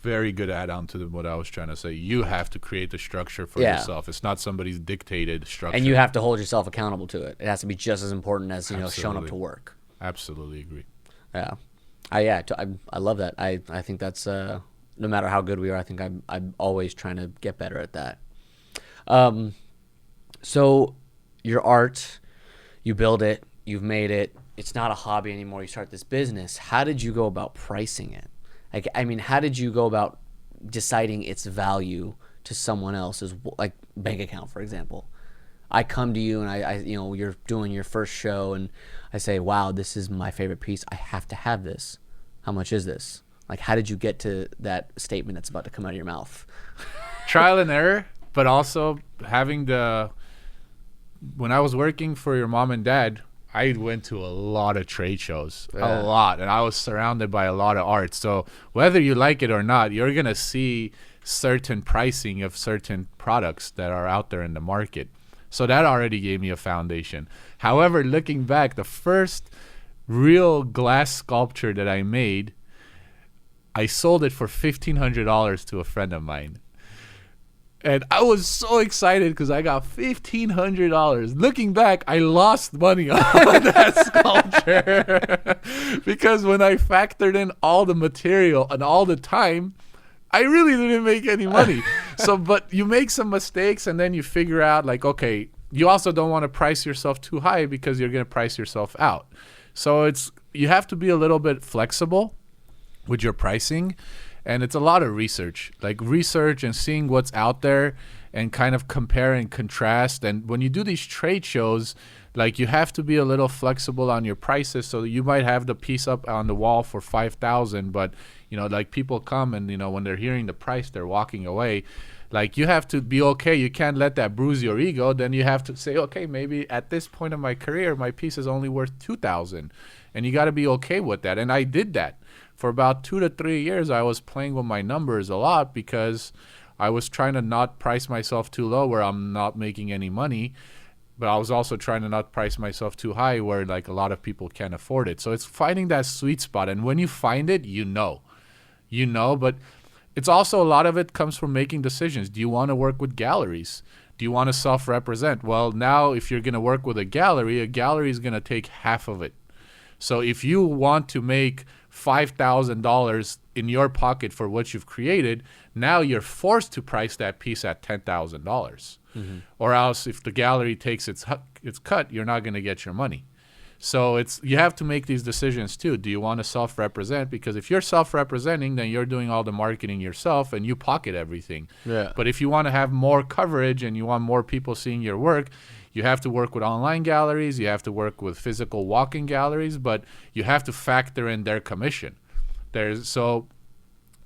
Very good add-on to what I was trying to say. You have to create the structure for Yeah. yourself. It's not somebody's dictated structure. And you have to hold yourself accountable to it. It has to be just as important as, showing up Absolutely. to work. Absolutely agree. Yeah. I love that. I think that's no matter how good we are, I think I'm always trying to get better at that. So your art, you build it, you've made it. It's not a hobby anymore. You start this business. How did you go about pricing it? Like, I mean, how did you go about deciding its value to someone else's, like bank account, for example? I come to you and I you're doing your first show and I say, wow, this is my favorite piece. I have to have this. How much is this? Like, how did you get to that statement that's about to come out of your mouth? Trial and error, but also when I was working for your mom and dad, I went to a lot of trade shows, Yeah. a lot, and I was surrounded by a lot of art. So whether you like it or not, you're going to see certain pricing of certain products that are out there in the market. So that already gave me a foundation. However, looking back, the first real glass sculpture that I made, I sold it for $1,500 to a friend of mine. And I was so excited because I got $1,500. Looking back, I lost money on that sculpture because when I factored in all the material and all the time, I really didn't make any money. But you make some mistakes and then you figure out like, okay, you also don't want to price yourself too high because you're going to price yourself out. So you have to be a little bit flexible with your pricing. And it's a lot of research and seeing what's out there and kind of compare and contrast. And when you do these trade shows, like you have to be a little flexible on your prices. So you might have the piece up on the wall for $5,000, but like people come and when they're hearing the price, they're walking away. Like you have to be okay. You can't let that bruise your ego. Then you have to say, okay, maybe at this point of my career, my piece is only worth $2,000, and you got to be okay with that. And I did that. For about 2 to 3 years, I was playing with my numbers a lot because I was trying to not price myself too low where I'm not making any money. But I was also trying to not price myself too high where like a lot of people can't afford it. So it's finding that sweet spot. And when you find it, but it's also a lot of it comes from making decisions. Do you want to work with galleries? Do you want to self-represent? Well, now if you're going to work with a gallery is going to take half of it. So if you want to make $5,000 in your pocket for what you've created, now you're forced to price that piece at $10,000. Mm-hmm. Or else if the gallery takes its cut, you're not going to get your money. So you have to make these decisions too. Do you want to self-represent? Because if you're self-representing, then you're doing all the marketing yourself and you pocket everything. Yeah. But if you want to have more coverage and you want more people seeing your work, you have to work with online galleries, you have to work with physical walk-in galleries, but you have to factor in their commission. So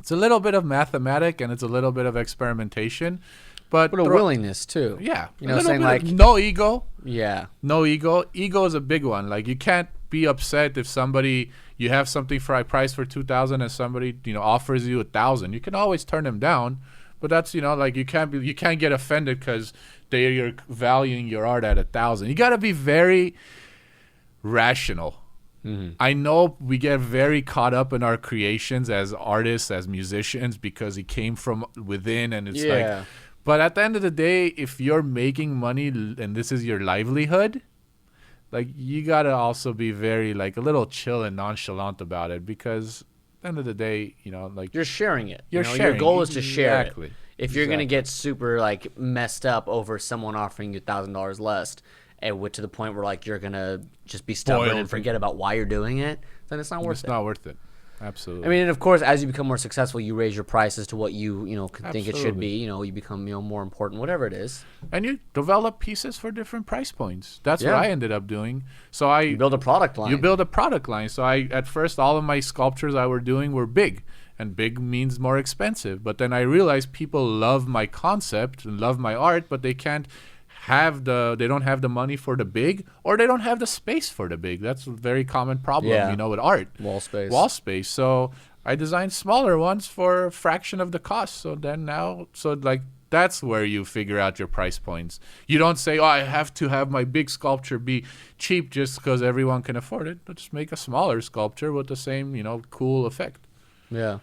it's a little bit of mathematics and it's a little bit of experimentation, but But a willingness too. yeah, You know, saying like, no ego. yeah, No ego. Ego is a big one. Like you can't be upset if somebody you have something for a price for 2,000 and somebody offers you 1,000. You can always turn them down, but that's like you can't get offended because they're valuing your art at 1,000. You got to be very rational. I know we get very caught up in our creations as artists, as musicians, because it came from within, and it's like. But at the end of the day, if you're making money and this is your livelihood, like you gotta also be very like a little chill and nonchalant about it, because at the end of the day, like you're sharing it. You're Your sharing. goal is to share Exactly. it. If you're gonna get super like messed up over someone offering you $1,000 less, and to the point where like you're gonna just be stubborn and forget about why you're doing it, then it's not worth it. It's not worth it. Absolutely. I mean, and of course, as you become more successful, you raise your prices to what you think it should Absolutely. be. You become more important, whatever it is. And you develop pieces for different price points. That's what Yeah. I ended up doing. So You build a product line. You build a product line. So at first all of my sculptures I were doing were big, and big means more expensive. But then I realized people love my concept and love my art, but they don't have the money for the big, or they don't have the space for the big. That's a very common problem, with art. Wall space. So I designed smaller ones for a fraction of the cost. So that's where you figure out your price points. You don't say, oh, I have to have my big sculpture be cheap just because everyone can afford it. Just make a smaller sculpture with the same, cool effect. Yeah.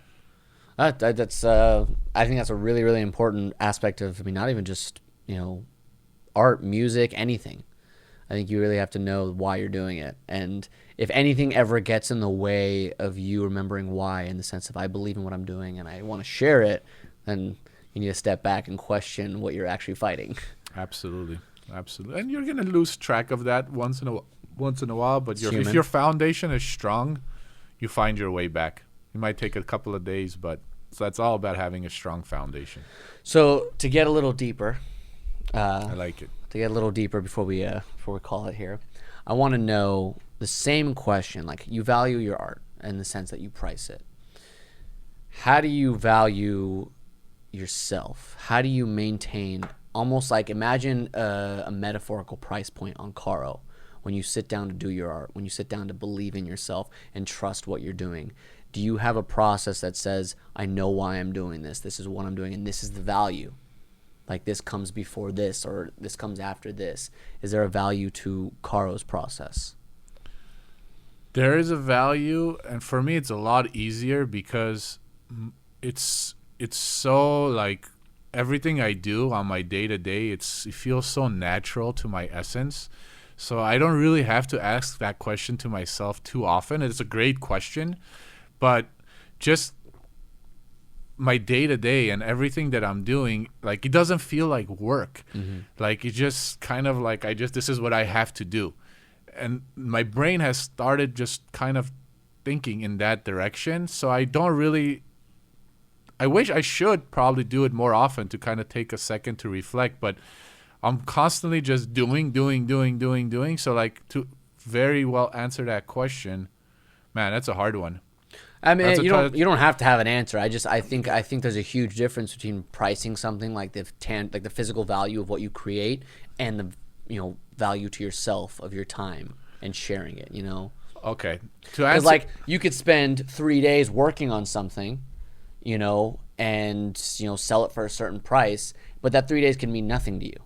That's I think that's a really, really important aspect of, not even just, art, music, anything. I think you really have to know why you're doing it. And if anything ever gets in the way of you remembering why, in the sense of I believe in what I'm doing and I want to share it, then you need to step back and question what you're actually fighting. Absolutely. And you're going to lose track of that once in a while, but if your foundation is strong, you find your way back. It might take a couple of days, but that's all about having a strong foundation. So to get a little deeper, I like it. To get a little deeper before we call it here, I want to know the same question. Like, you value your art in the sense that you price it. How do you value yourself? How do you maintain, almost like, imagine a metaphorical price point on Karo when you sit down to do your art, when you sit down to believe in yourself and trust what you're doing? Do you have a process that says, I know why I'm doing this, this is what I'm doing, and this is the value? Like, this comes before this, or this comes after this. Is there a value to Karo's process? There is a value, and for me it's a lot easier because it's so like everything I do on my day-to-day, it feels so natural to my essence. So I don't really have to ask that question to myself too often. It's a great question, but just my day-to-day and everything that I'm doing, like, it doesn't feel like work. Like, it just kind of like this is what I have to do. And my brain has started just kind of thinking in that direction. So I wish I should probably do it more often to kind of take a second to reflect, but I'm constantly just doing. So like, to very well answer that question, man, that's a hard one. I mean, you don't have to have an answer. I think there's a huge difference between pricing something like the physical value of what you create, and the value to yourself of your time and sharing it. Okay. Because like, you could spend 3 days working on something, and sell it for a certain price, but that 3 days can mean nothing to you.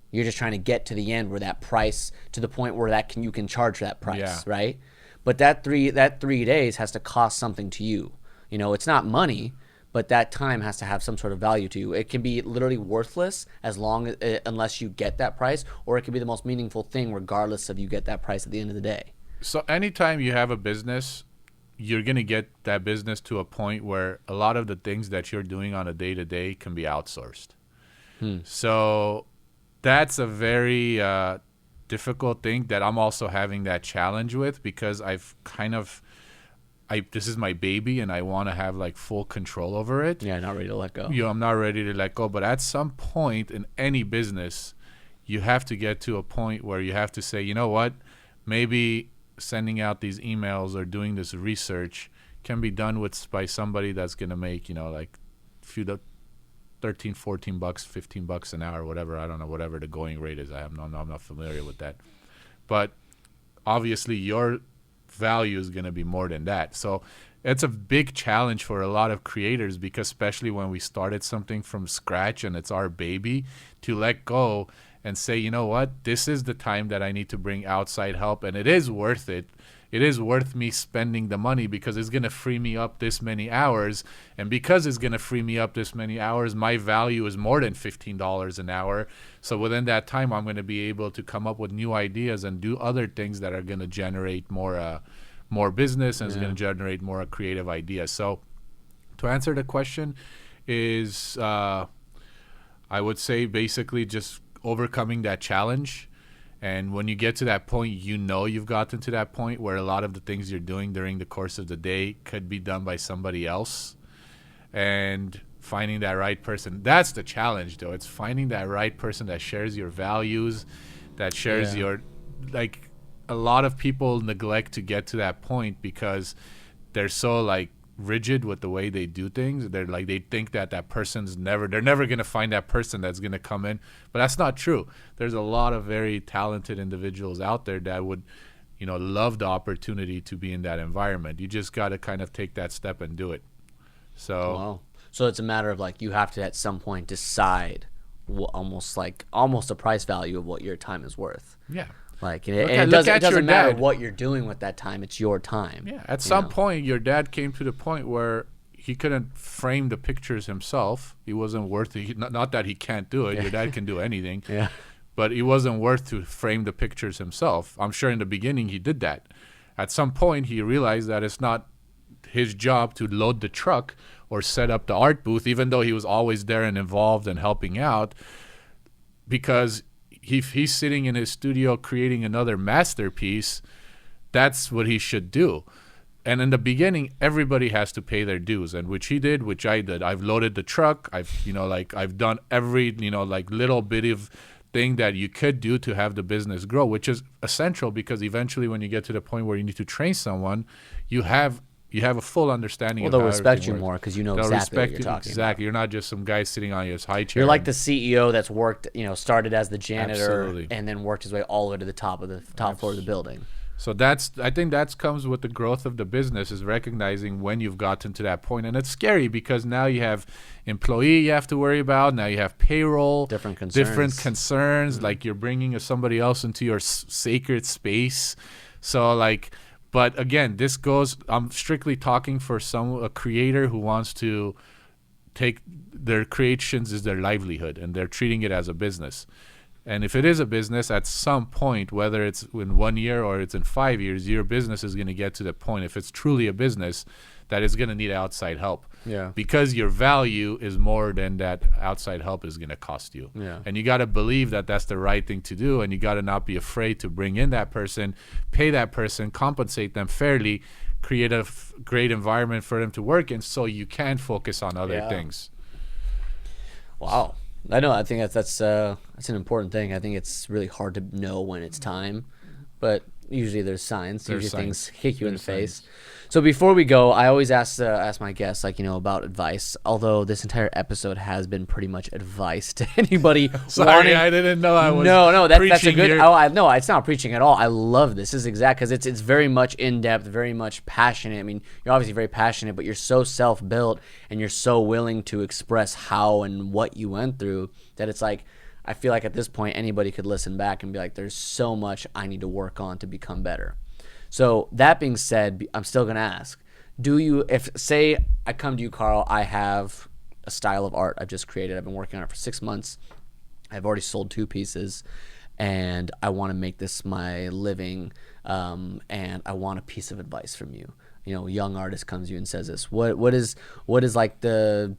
You're just trying to get to the end where that price, to the point where you can charge that price, right? But that 3 days has to cost something to you. It's not money, but that time has to have some sort of value to you. It can be literally worthless unless you get that price, or it can be the most meaningful thing regardless of you get that price at the end of the day. So anytime you have a business, you're going to get that business to a point where a lot of the things that you're doing on a day-to-day can be outsourced. So that's a very difficult thing that I'm also having that challenge with, because this is my baby and I want to have like full control over it. Yeah, not ready to let go. I'm not ready to let go. But at some point in any business, you have to get to a point where you have to say, you know what, maybe sending out these emails or doing this research can be done by somebody that's going to make, like 13, 14 bucks, 15 bucks an hour, whatever. I don't know, whatever the going rate is. I'm not familiar with that. But obviously your value is going to be more than that. So it's a big challenge for a lot of creators, because especially when we started something from scratch and it's our baby, to let go and say, you know what, this is the time that I need to bring outside help, and it is worth it. It is worth me spending the money because it's going to free me up this many hours. And because it's going to free me up this many hours, my value is more than $15 an hour. So within that time, I'm going to be able to come up with new ideas and do other things that are going to generate more business, and it's going to generate more creative ideas. So to answer the question is, I would say basically just overcoming that challenge. And when you get to that point, you know you've gotten to that point where a lot of the things you're doing during the course of the day could be done by somebody else. And finding that right person. That's the challenge, though. It's finding that right person that shares your values, that shares your, like, a lot of people neglect to get to that point because they're so, like, rigid with the way they do things. They're like, they think that they're never going to find that person that's going to come in, but that's not true. There's a lot of very talented individuals out there that would, love the opportunity to be in that environment. You just got to kind of take that step and do it. So wow. So it's a matter of, like, you have to at some point decide almost a price value of what your time is worth. Yeah. Like, it doesn't matter what you're doing with that time. It's your time. Yeah. At some point, your dad came to the point where he couldn't frame the pictures himself. He wasn't worth it. Not that he can't do it. Your dad can do anything. Yeah. But he wasn't worth to frame the pictures himself. I'm sure in the beginning he did that. At some point, he realized that it's not his job to load the truck or set up the art booth, even though he was always there and involved and helping out, because he's sitting in his studio creating another masterpiece. That's what he should do. And in the beginning, everybody has to pay their dues, and which he did, which I did. I've loaded the truck. I've done every, little bit of thing that you could do to have the business grow, which is essential, because eventually when you get to the point where you need to train someone, you have a full understanding of how they'll respect you works. more because you know They'll exactly what respect you're you, talking exactly. about. You're not just some guy sitting on his high chair. You're like the CEO that's worked, started as the janitor. Absolutely. And then worked his way all the way to the top floor of the building. So I think that comes with the growth of the business, is recognizing when you've gotten to that point. And it's scary because now you have employee you have to worry about. Now you have payroll. Different concerns. Mm-hmm. Like you're bringing somebody else into your sacred space. So but again, I'm strictly talking for a creator who wants to take their creations as their livelihood, and they're treating it as a business. And if it is a business, at some point, whether it's in 1 year or it's in 5 years, your business is going to get to the point, if it's truly a business, that it's going to need outside help. Yeah. Because your value is more than that outside help is going to cost you. Yeah. And you got to believe that that's the right thing to do, and you got to not be afraid to bring in that person, pay that person, compensate them fairly, create a great environment for them to work in, so you can focus on other things. Wow. I know. I think that's an important thing. I think it's really hard to know when it's time, but usually there's signs. Things kick you in the face. So before we go, I always ask my guests, about advice. Although this entire episode has been pretty much advice to anybody. Sorry, I didn't know I was. No, that's a good. Here. No, it's not preaching at all. I love this. This is exact because it's very much in depth, very much passionate. I mean, you're obviously very passionate, but you're so self-built and you're so willing to express how and what you went through that it's like, I feel like at this point anybody could listen back and be like, there's so much I need to work on to become better. So that being said, I'm still going to ask, say I come to you, Karo, I have a style of art I've just created. I've been working on it for 6 months. I've already sold 2 pieces and I want to make this my living. And I want a piece of advice from you. A young artist comes to you and says this, what is like the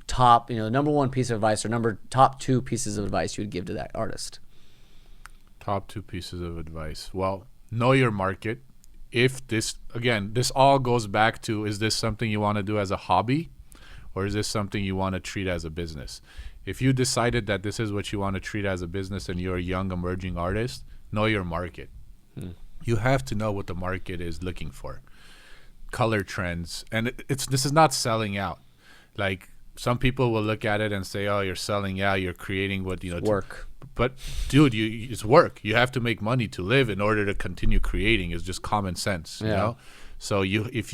top, number 1 piece of advice or top 2 pieces of advice you would give to that artist? Top 2 pieces of advice. Well, know your market. If this all goes back to, is this something you want to do as a hobby, or is this something you want to treat as a business? If you decided that this is what you want to treat as a business and you're a young emerging artist, know your market. You have to know what the market is looking for. Color trends. And this is not selling out. Like, some people will look at it and say, oh, you're selling, yeah, you're creating what, Work. but dude, it's work. You have to make money to live in order to continue creating. It's just common sense, you know? So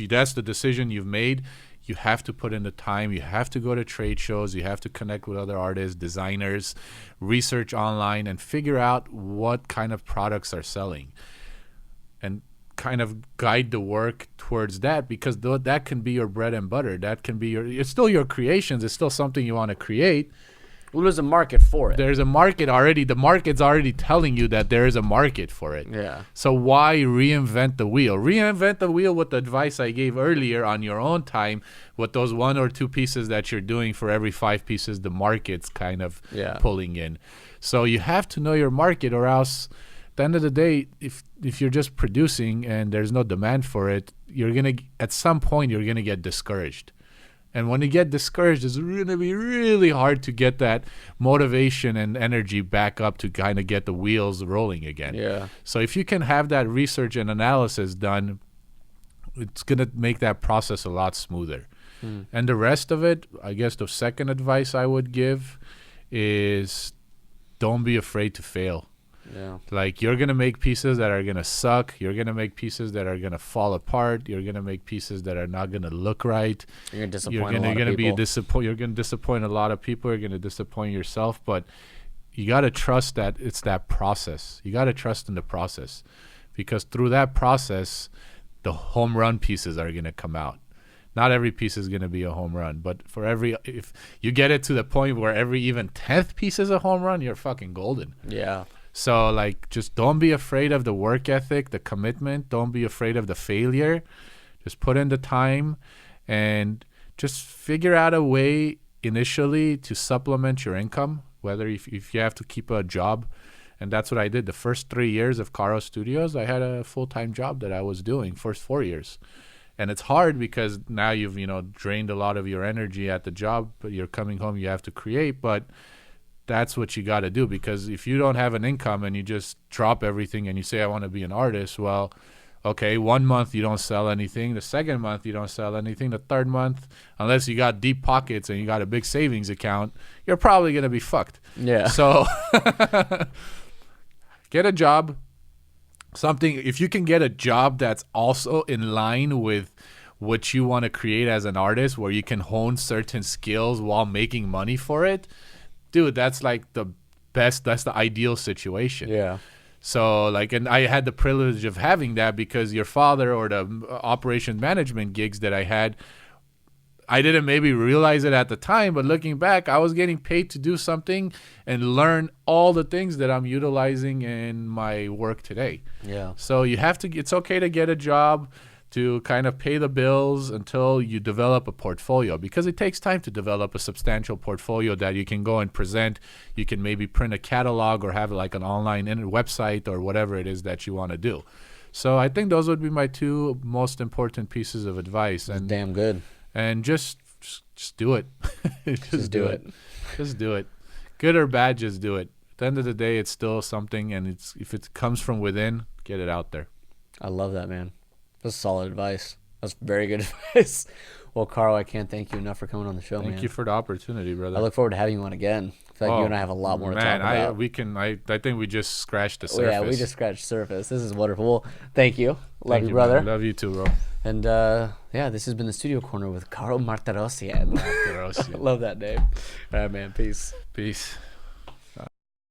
that's the decision you've made, you have to put in the time. You have to go to trade shows. You have to connect with other artists, designers, research online, and figure out what kind of products are selling. And kind of guide the work towards that, because that can be your bread and butter. That can be it's still your creations. It's still something you want to create. Well, there's a market for it. There's a market already. The market's already telling you that there is a market for it. Yeah. So why reinvent the wheel? Reinvent the wheel with the advice I gave earlier on your own time, with those 1 or 2 pieces that you're doing for every 5 pieces the market's kind of pulling in. So you have to know your market, or else at the end of the day, if you're just producing and there's no demand for it, at some point you're gonna get discouraged. And when you get discouraged, it's gonna be really hard to get that motivation and energy back up to kind of get the wheels rolling again. Yeah. So if you can have that research and analysis done, it's gonna make that process a lot smoother. And the rest of it, I guess the second advice I would give is don't be afraid to fail. Yeah. Like, you're going to make pieces that are going to suck. You're going to make pieces that are going to fall apart. You're going to make pieces that are not going to look right. You're going to disappoint a lot of people. You're going to disappoint a lot of people. You're going to disappoint yourself. But you got to trust that it's that process. You got to trust in the process, because through that process, the home run pieces are going to come out. Not every piece is going to be a home run, but if you get it to the point where every even 10th piece is a home run, you're fucking golden. Yeah. So, like, just don't be afraid of the work ethic, the commitment. Don't be afraid of the failure. Just put in the time and just figure out a way initially to supplement your income, whether if you have to keep a job. And that's what I did. The first 3 years of Karo Studios, I had a full-time job that I was doing, first 4 years. And it's hard because now you've, drained a lot of your energy at the job, but you're coming home, you have to create. But that's what you got to do, because if you don't have an income and you just drop everything and you say, I want to be an artist, well, okay, 1 month you don't sell anything. The second month you don't sell anything. The third month, unless you got deep pockets and you got a big savings account, you're probably going to be fucked. Yeah. So get a job. If you can get a job that's also in line with what you want to create as an artist, where you can hone certain skills while making money for it, dude, that's like the best. That's the ideal situation. Yeah. So, like, and I had the privilege of having that, because your father, or the operation management gigs that I had, I didn't maybe realize it at the time, but looking back, I was getting paid to do something and learn all the things that I'm utilizing in my work today. Yeah. So it's okay to get a job to kind of pay the bills until you develop a portfolio, because it takes time to develop a substantial portfolio that you can go and present. You can maybe print a catalog or have like an online website or whatever it is that you want to do. So I think those would be my 2 most important pieces of advice. And damn good. And just do it. just do it. Just do it. Good or bad, just do it. At the end of the day, it's still something, and if it comes from within, get it out there. I love that, man. That's solid advice. That's very good advice. Well, Karo, I can't thank you enough for coming on the show, man. Thank you for the opportunity, brother. I look forward to having you on again. I feel like you and I have a lot more to talk about. I think we just scratched the surface. Yeah, we just scratched the surface. This is wonderful. Well, thank you. Love you, brother. Man. Love you too, bro. And this has been the Studio Corner with Karo Martirosyan. Martirosyan. Love that name. All right, man. Peace. Peace.